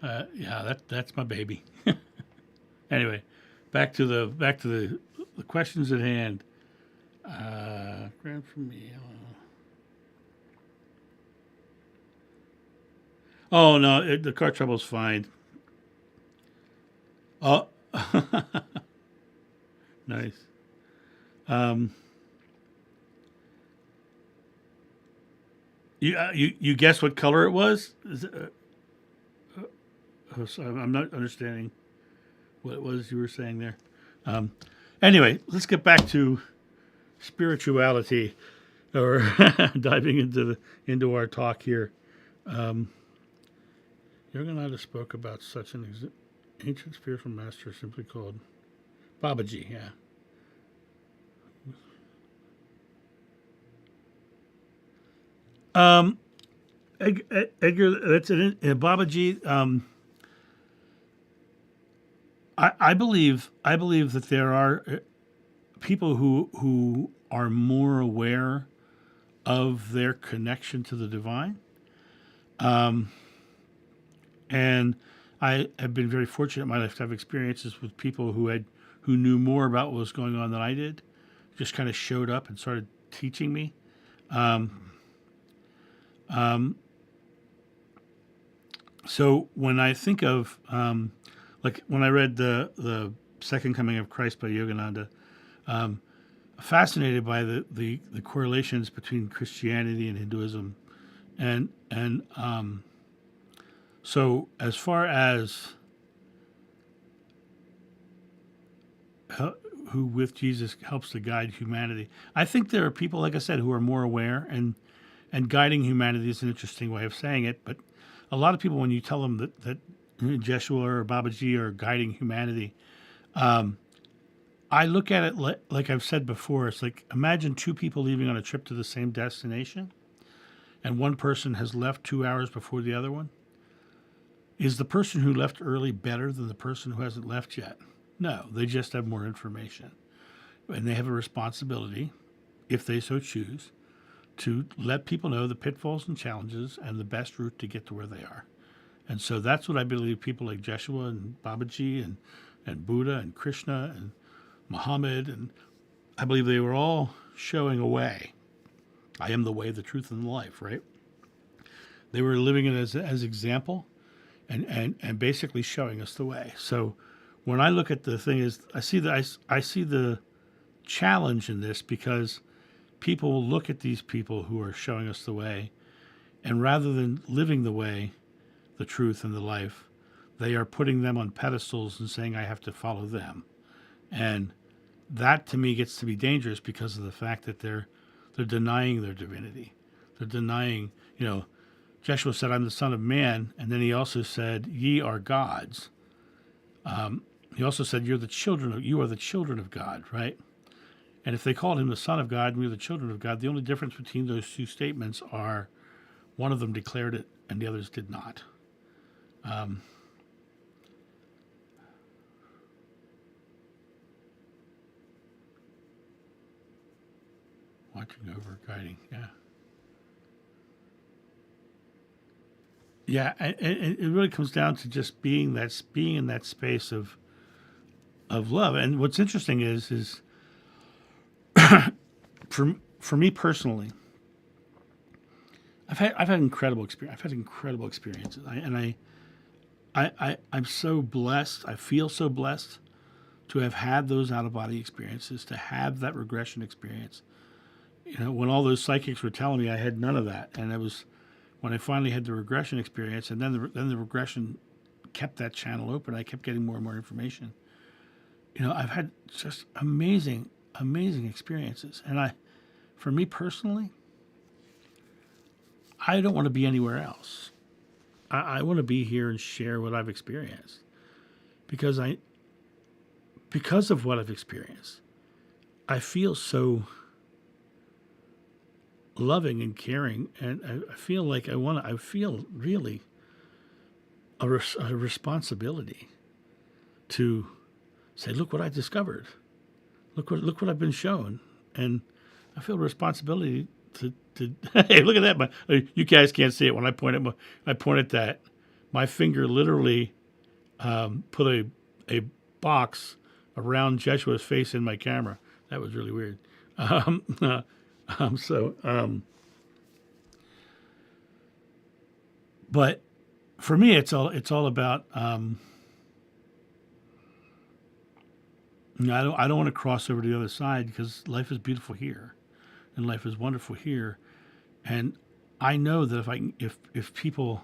yeah, that's my baby. Anyway, back to the questions at hand. Grab from me. Oh no, the car trouble's fine. Oh, nice. You guess what color it was? Sorry, I'm not understanding what it was you were saying there. Anyway, let's get back to spirituality, or diving into our talk here. Yogananda spoke about such an ancient spiritual master simply called Babaji. Yeah. Edgar, that's it. Babaji. I believe that there are people who are more aware of their connection to the divine. And I have been very fortunate in my life to have experiences with people who knew more about what was going on than I did, just kind of showed up and started teaching me. So when I think of, like when I read the Second Coming of Christ by Yogananda, fascinated by the correlations between Christianity and Hinduism, and so as far as who with Jesus helps to guide humanity, I think there are people, like I said, who are more aware, and guiding humanity is an interesting way of saying it. But a lot of people, when you tell them that Jeshua or Babaji are guiding humanity, I look at it like I've said before. It's like, imagine 2 people leaving on a trip to the same destination, and one person has left 2 hours before the other one. Is the person who left early better than the person who hasn't left yet? No, they just have more information. And they have a responsibility, if they so choose, to let people know the pitfalls and challenges and the best route to get to where they are. And so that's what I believe people like Jeshua and Babaji and Buddha and Krishna and Muhammad, and I believe they were all showing a way. I am the way, the truth, and the life, right? They were living it as example and basically showing us the way. So when I look at the thing is I see the challenge in this, because people will look at these people who are showing us the way, and rather than living the way, the truth, and the life, they are putting them on pedestals and saying, I have to follow them. And that to me gets to be dangerous because of the fact that they're denying their divinity. They're denying, Joshua said, I'm the Son of Man. And then he also said, ye are gods. He also said, you are the children of God, right? And if they called him the Son of God and we are the children of God, the only difference between those two statements are one of them declared it and the others did not. Watching over, guiding, yeah. Yeah, and it really comes down to just being in that space of love. And what's interesting is for me personally, I've had incredible experience. I've had incredible experiences, I'm so blessed. I feel so blessed to have had those out of body experiences, to have that regression experience. When all those psychics were telling me, I had none of that, and it was when I finally had the regression experience, and then the regression kept that channel open. I kept getting more and more information. I've had just amazing experiences, and for me personally, I don't want to be anywhere else. I want to be here and share what I've experienced, because of what I've experienced, I feel so loving and caring, and I feel like I feel really a responsibility to say, look what I discovered, look what I've been shown, and I feel a responsibility to hey, look at that! You guys can't see it when I point at that. My finger literally put a box around Jeshua's face in my camera. That was really weird. But for me, it's all about. I don't want to cross over to the other side, because life is beautiful here, and life is wonderful here, and I know that if people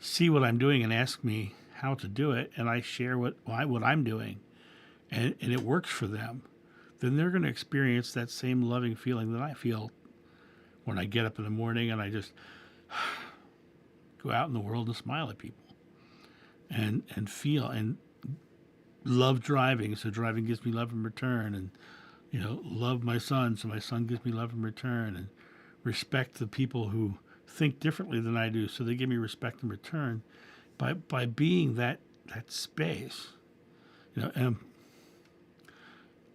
see what I'm doing and ask me how to do it, and I share what I'm doing, and it works for them, then they're going to experience that same loving feeling that I feel when I get up in the morning and I just go out in the world and smile at people and feel and love driving. So driving gives me love in return, and love my son, so my son gives me love in return, and respect the people who think differently than I do, so they give me respect in return by being that space. Now,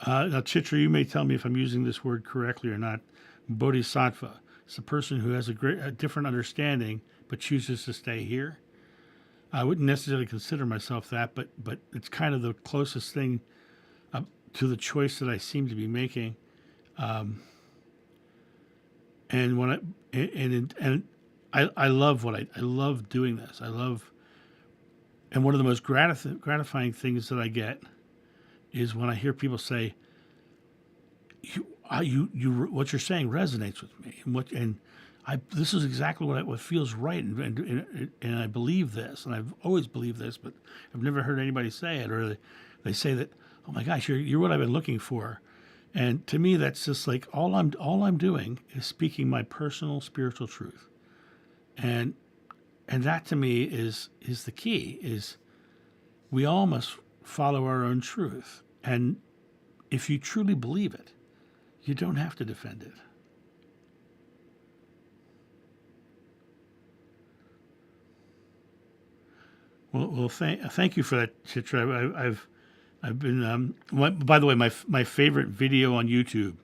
Chitra, you may tell me if I'm using this word correctly or not. Bodhisattva. It's a person who has a different understanding but chooses to stay here. I wouldn't necessarily consider myself that, but it's kind of the closest thing to the choice that I seem to be making. And when I love I love doing this. And one of the most gratifying things that I get is when I hear people say, what you're saying resonates with me, and this is exactly what feels right, and I believe this, and I've always believed this, but I've never heard anybody say it, or they say that, oh my gosh, you're what I've been looking for, and to me that's just like all I'm doing is speaking my personal spiritual truth, and that to me is the key. Is we all must follow our own truth, and if you truly believe it, you don't have to defend it. Well, thank you for that, Chitra. I've been. By the way, my favorite video on YouTube,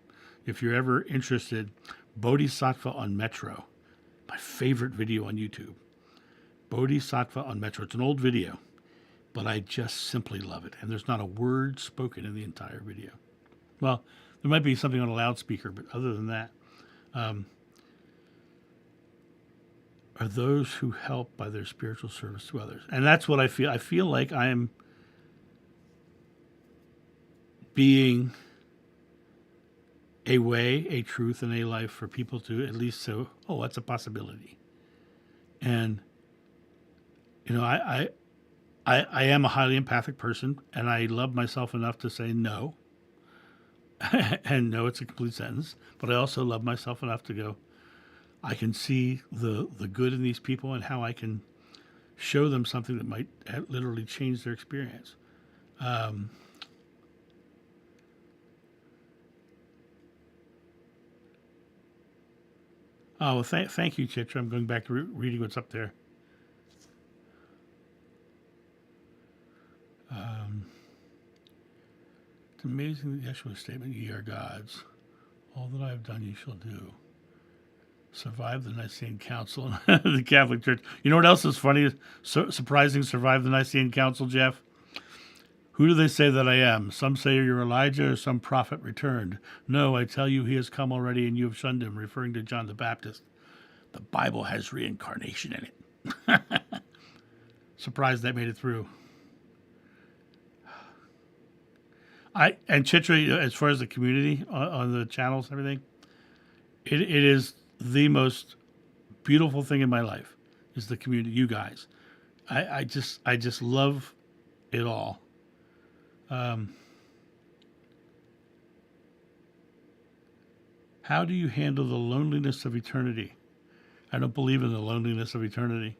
if you're ever interested, Bodhisattva on Metro. My favorite video on YouTube, Bodhisattva on Metro. It's an old video, but I just simply love it. And there's not a word spoken in the entire video. Well, there might be something on a loudspeaker, but other than that, are those who help by their spiritual service to others. And that's what I feel. I feel like I am being a way, a truth, and a life for people to at least say, oh, that's a possibility. And, you know, I am a highly empathic person, and I love myself enough to say no. And no, it's a complete sentence. But I also love myself enough to go, I can see the good in these people and how I can show them something that might literally change their experience. Well, thank you, Chitra. I'm going back to reading what's up there. It's amazing that Yeshua's statement, ye are gods. All that I have done you shall do. Survive the Nicene Council and the Catholic Church. You know what else is funny? Surprising, survive the Nicene Council, Jeff? Who do they say that I am? Some say you're Elijah or some prophet returned. No, I tell you, he has come already and you have shunned him, referring to John the Baptist. The Bible has reincarnation in it. Surprised that made it through. And Chitra, as far as the community on the channels and everything, it is the most beautiful thing in my life is the community, you guys. I just love it all. How do you handle the loneliness of eternity? I don't believe in the loneliness of eternity.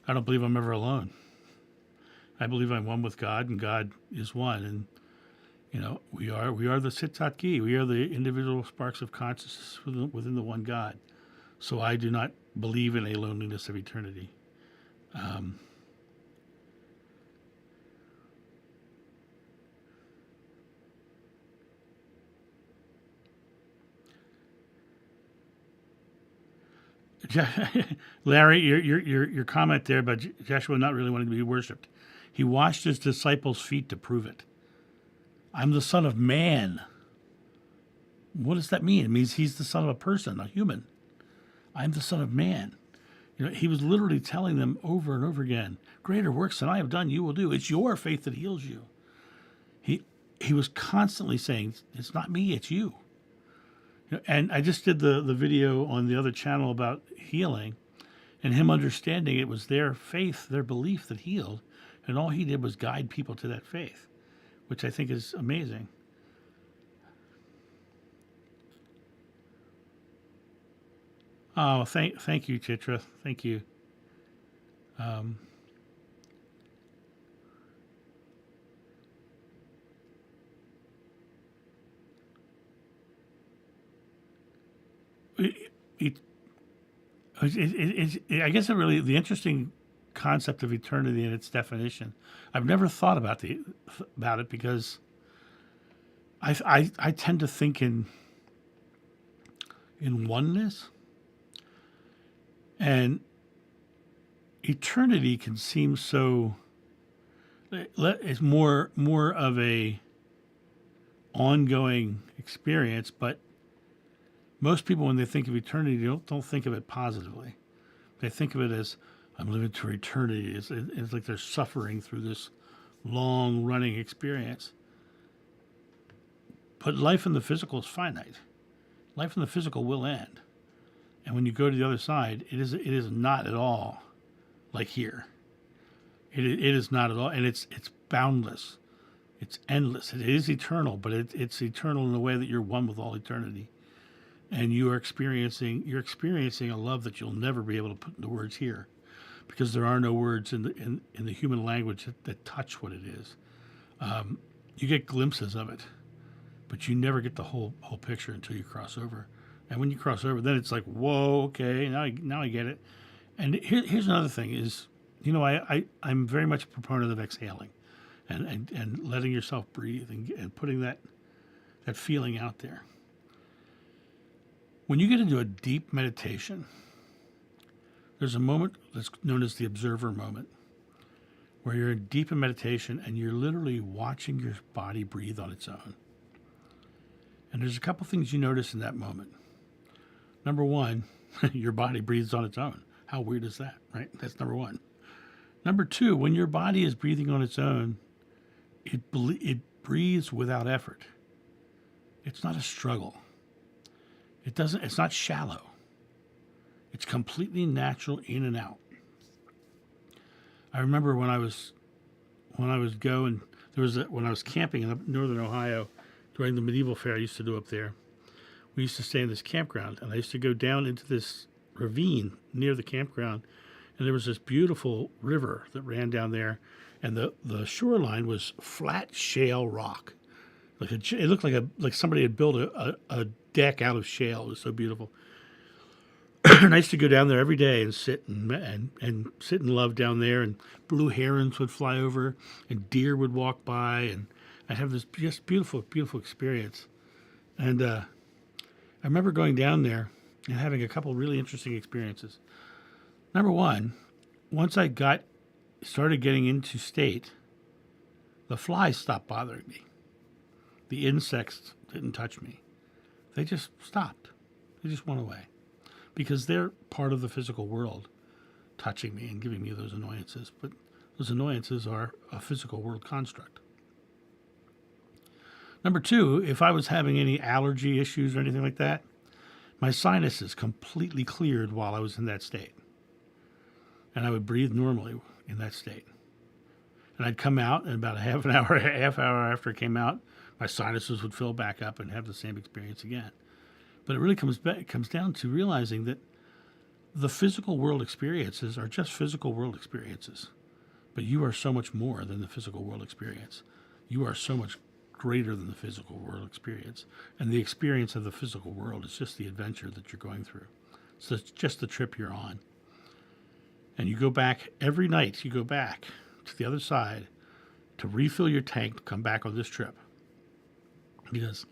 I don't believe I'm ever alone. I believe I'm one with God, and God is one. And you know, we are the Sitat-Ki. We are the individual sparks of consciousness within the one God. So I do not believe in a loneliness of eternity. Larry, your comment there about Joshua not really wanting to be worshipped. He washed his disciples' feet to prove it. I'm the Son of Man. What does that mean? It means he's the son of a person, a human. I'm the Son of Man. You know, he was literally telling them over and over again, greater works than I have done, you will do. It's your faith that heals you. He was constantly saying, it's not me, it's you. You know, and I just did the video on the other channel about healing, and him understanding it was their faith, their belief that healed, and all he did was guide people to that faith, which I think is amazing. Oh, thank you, Chitra. Thank you. I guess the interesting concept of eternity and its definition. I've never thought about it because I tend to think in oneness, and eternity can seem so. It's more of a ongoing experience, but most people, when they think of eternity, don't think of it positively. They think of it as, I'm living to eternity. It's like they're suffering through this long-running experience. But life in the physical is finite. Life in the physical will end. And when you go to the other side, it is not at all like here. It is not at all, and it's boundless. It's endless. It is eternal, but it's eternal in a way that you're one with all eternity. And you're experiencing a love that you'll never be able to put into words here, because there are no words in the human language that touch what it is. You get glimpses of it, but you never get the whole picture until you cross over. And when you cross over, then it's like, whoa, okay, now I get it. And here's another thing is, you know, I'm very much a proponent of exhaling and letting yourself breathe and putting that feeling out there. When you get into a deep meditation, there's a moment that's known as the observer moment, where you're deep in meditation and you're literally watching your body breathe on its own. And there's a couple things you notice in that moment. Number one, your body breathes on its own. How weird is that, right? That's number one. Number two, when your body is breathing on its own, it breathes without effort. It's not a struggle. It's not shallow. It's completely natural in and out. I remember when I was when I was camping in northern Ohio during the medieval fair I used to do up there. We used to stay in this campground, and I used to go down into this ravine near the campground, and there was this beautiful river that ran down there, and the shoreline was flat shale rock. It looked like somebody had built a deck out of shale. It was so beautiful. And I used to go down there every day and sit and sit and love down there, and blue herons would fly over, and deer would walk by, and I'd have this just beautiful, beautiful experience. And I remember going down there and having a couple really interesting experiences. Number one, once I started getting into state, the flies stopped bothering me. The insects didn't touch me. They just stopped. They just went away. Because they're part of the physical world, touching me and giving me those annoyances. But those annoyances are a physical world construct. Number two, if I was having any allergy issues or anything like that, my sinuses completely cleared while I was in that state. And I would breathe normally in that state. And I'd come out, and about a half hour after I came out, my sinuses would fill back up and have the same experience again. But it really comes down to realizing that the physical world experiences are just physical world experiences. But you are so much more than the physical world experience. You are so much greater than the physical world experience. And the experience of the physical world is just the adventure that you're going through. So it's just the trip you're on. And you go back every night, you go back to the other side to refill your tank to come back on this trip. Because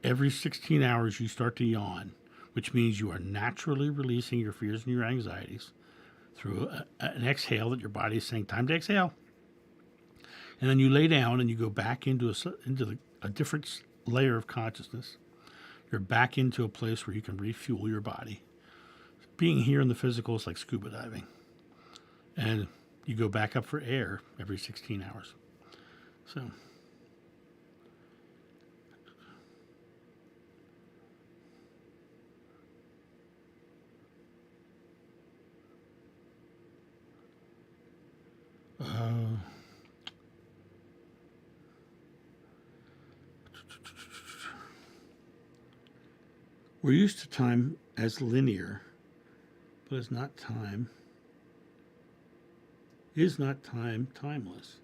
every 16 hours you start to yawn, which means you are naturally releasing your fears and your anxieties through an exhale that your body is saying, time to exhale. And then you lay down and you go back into a different layer of consciousness. You're back into a place where you can refuel your body. Being here in the physical is like scuba diving. And you go back up for air every 16 hours. So... we're used to time as linear, but is not time timeless?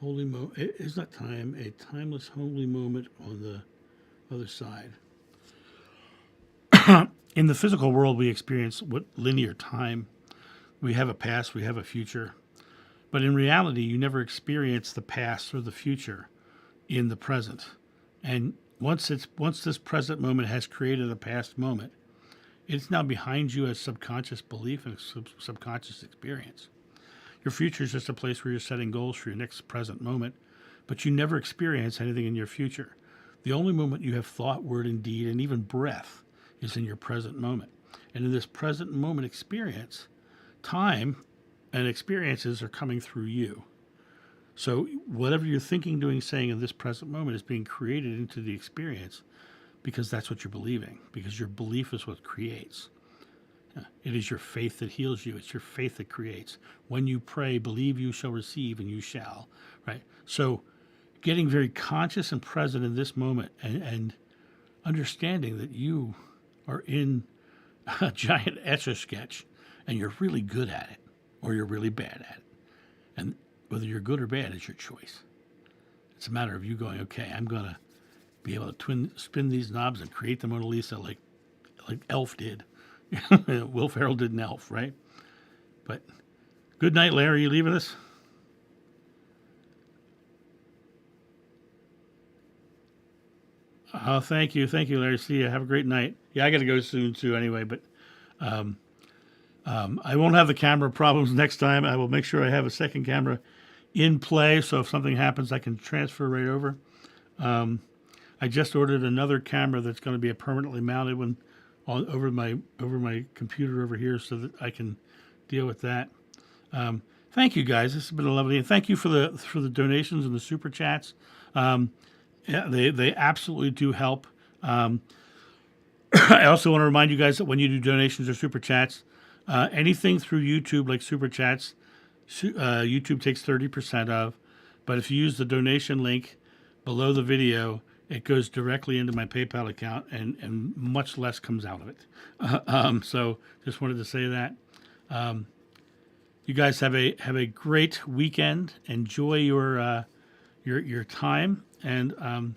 Is not time a timeless holy moment on the other side? In the physical world, we experience what linear time. We have a past, we have a future. But in reality, you never experience the past or the future in the present. And once this present moment has created a past moment, it's now behind you as subconscious belief and subconscious experience. Your future is just a place where you're setting goals for your next present moment, but you never experience anything in your future. The only moment you have thought, word, and deed, and even breath is in your present moment. And in this present moment experience, time and experiences are coming through you. So whatever you're thinking, doing, saying in this present moment is being created into the experience because that's what you're believing, because your belief is what creates. It is your faith that heals you. It's your faith that creates. When you pray, believe you shall receive, and you shall, right? So getting very conscious and present in this moment and understanding that you are in a giant Etch-a-Sketch and you're really good at it or you're really bad at it. And whether you're good or bad is your choice. It's a matter of you going, okay, I'm going to be able to spin these knobs and create the Mona Lisa like Elf did. Will Ferrell did an Elf, right? But good night, Larry. You leaving us? Oh, thank you, Larry. See you. Have a great night. Yeah, I got to go soon too, anyway. But I won't have the camera problems next time. I will make sure I have a second camera in play, so if something happens, I can transfer right over. I just ordered another camera that's going to be a permanently mounted one over my computer over here, so that I can deal with that. Thank you guys. This has been a lovely, and thank you for the donations and the super chats. Yeah, they absolutely do help. I also want to remind you guys that when you do donations or super chats, anything through YouTube like super chats, YouTube takes 30% of. But if you use the donation link below the video, it goes directly into my PayPal account, and much less comes out of it. So just wanted to say that. You guys have a great weekend. Enjoy your time, and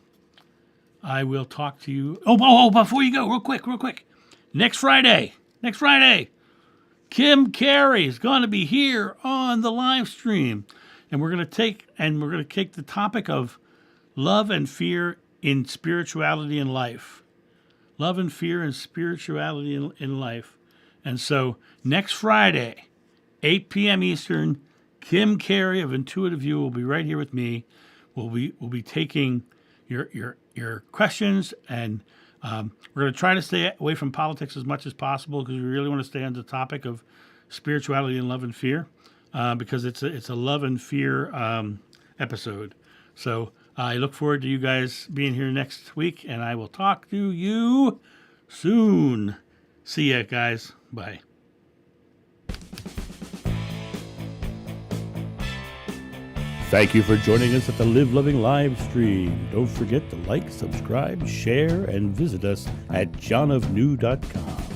I will talk to you. Oh! Before you go, real quick. Next Friday, Kim Carey is going to be here on the live stream, and we're going to take the topic of love and fear in spirituality and life. Love and fear and spirituality in life. And so next Friday, 8 p.m. Eastern, Kim Carey of Intuitive View will be right here with me. We'll be taking your questions, and we're going to try to stay away from politics as much as possible, because we really want to stay on the topic of spirituality and love and fear, because it's a love and fear episode. So I look forward to you guys being here next week, and I will talk to you soon. See ya, guys. Bye. Thank you for joining us at the Live Loving live stream. Don't forget to like, subscribe, share, and visit us at johnofnew.com.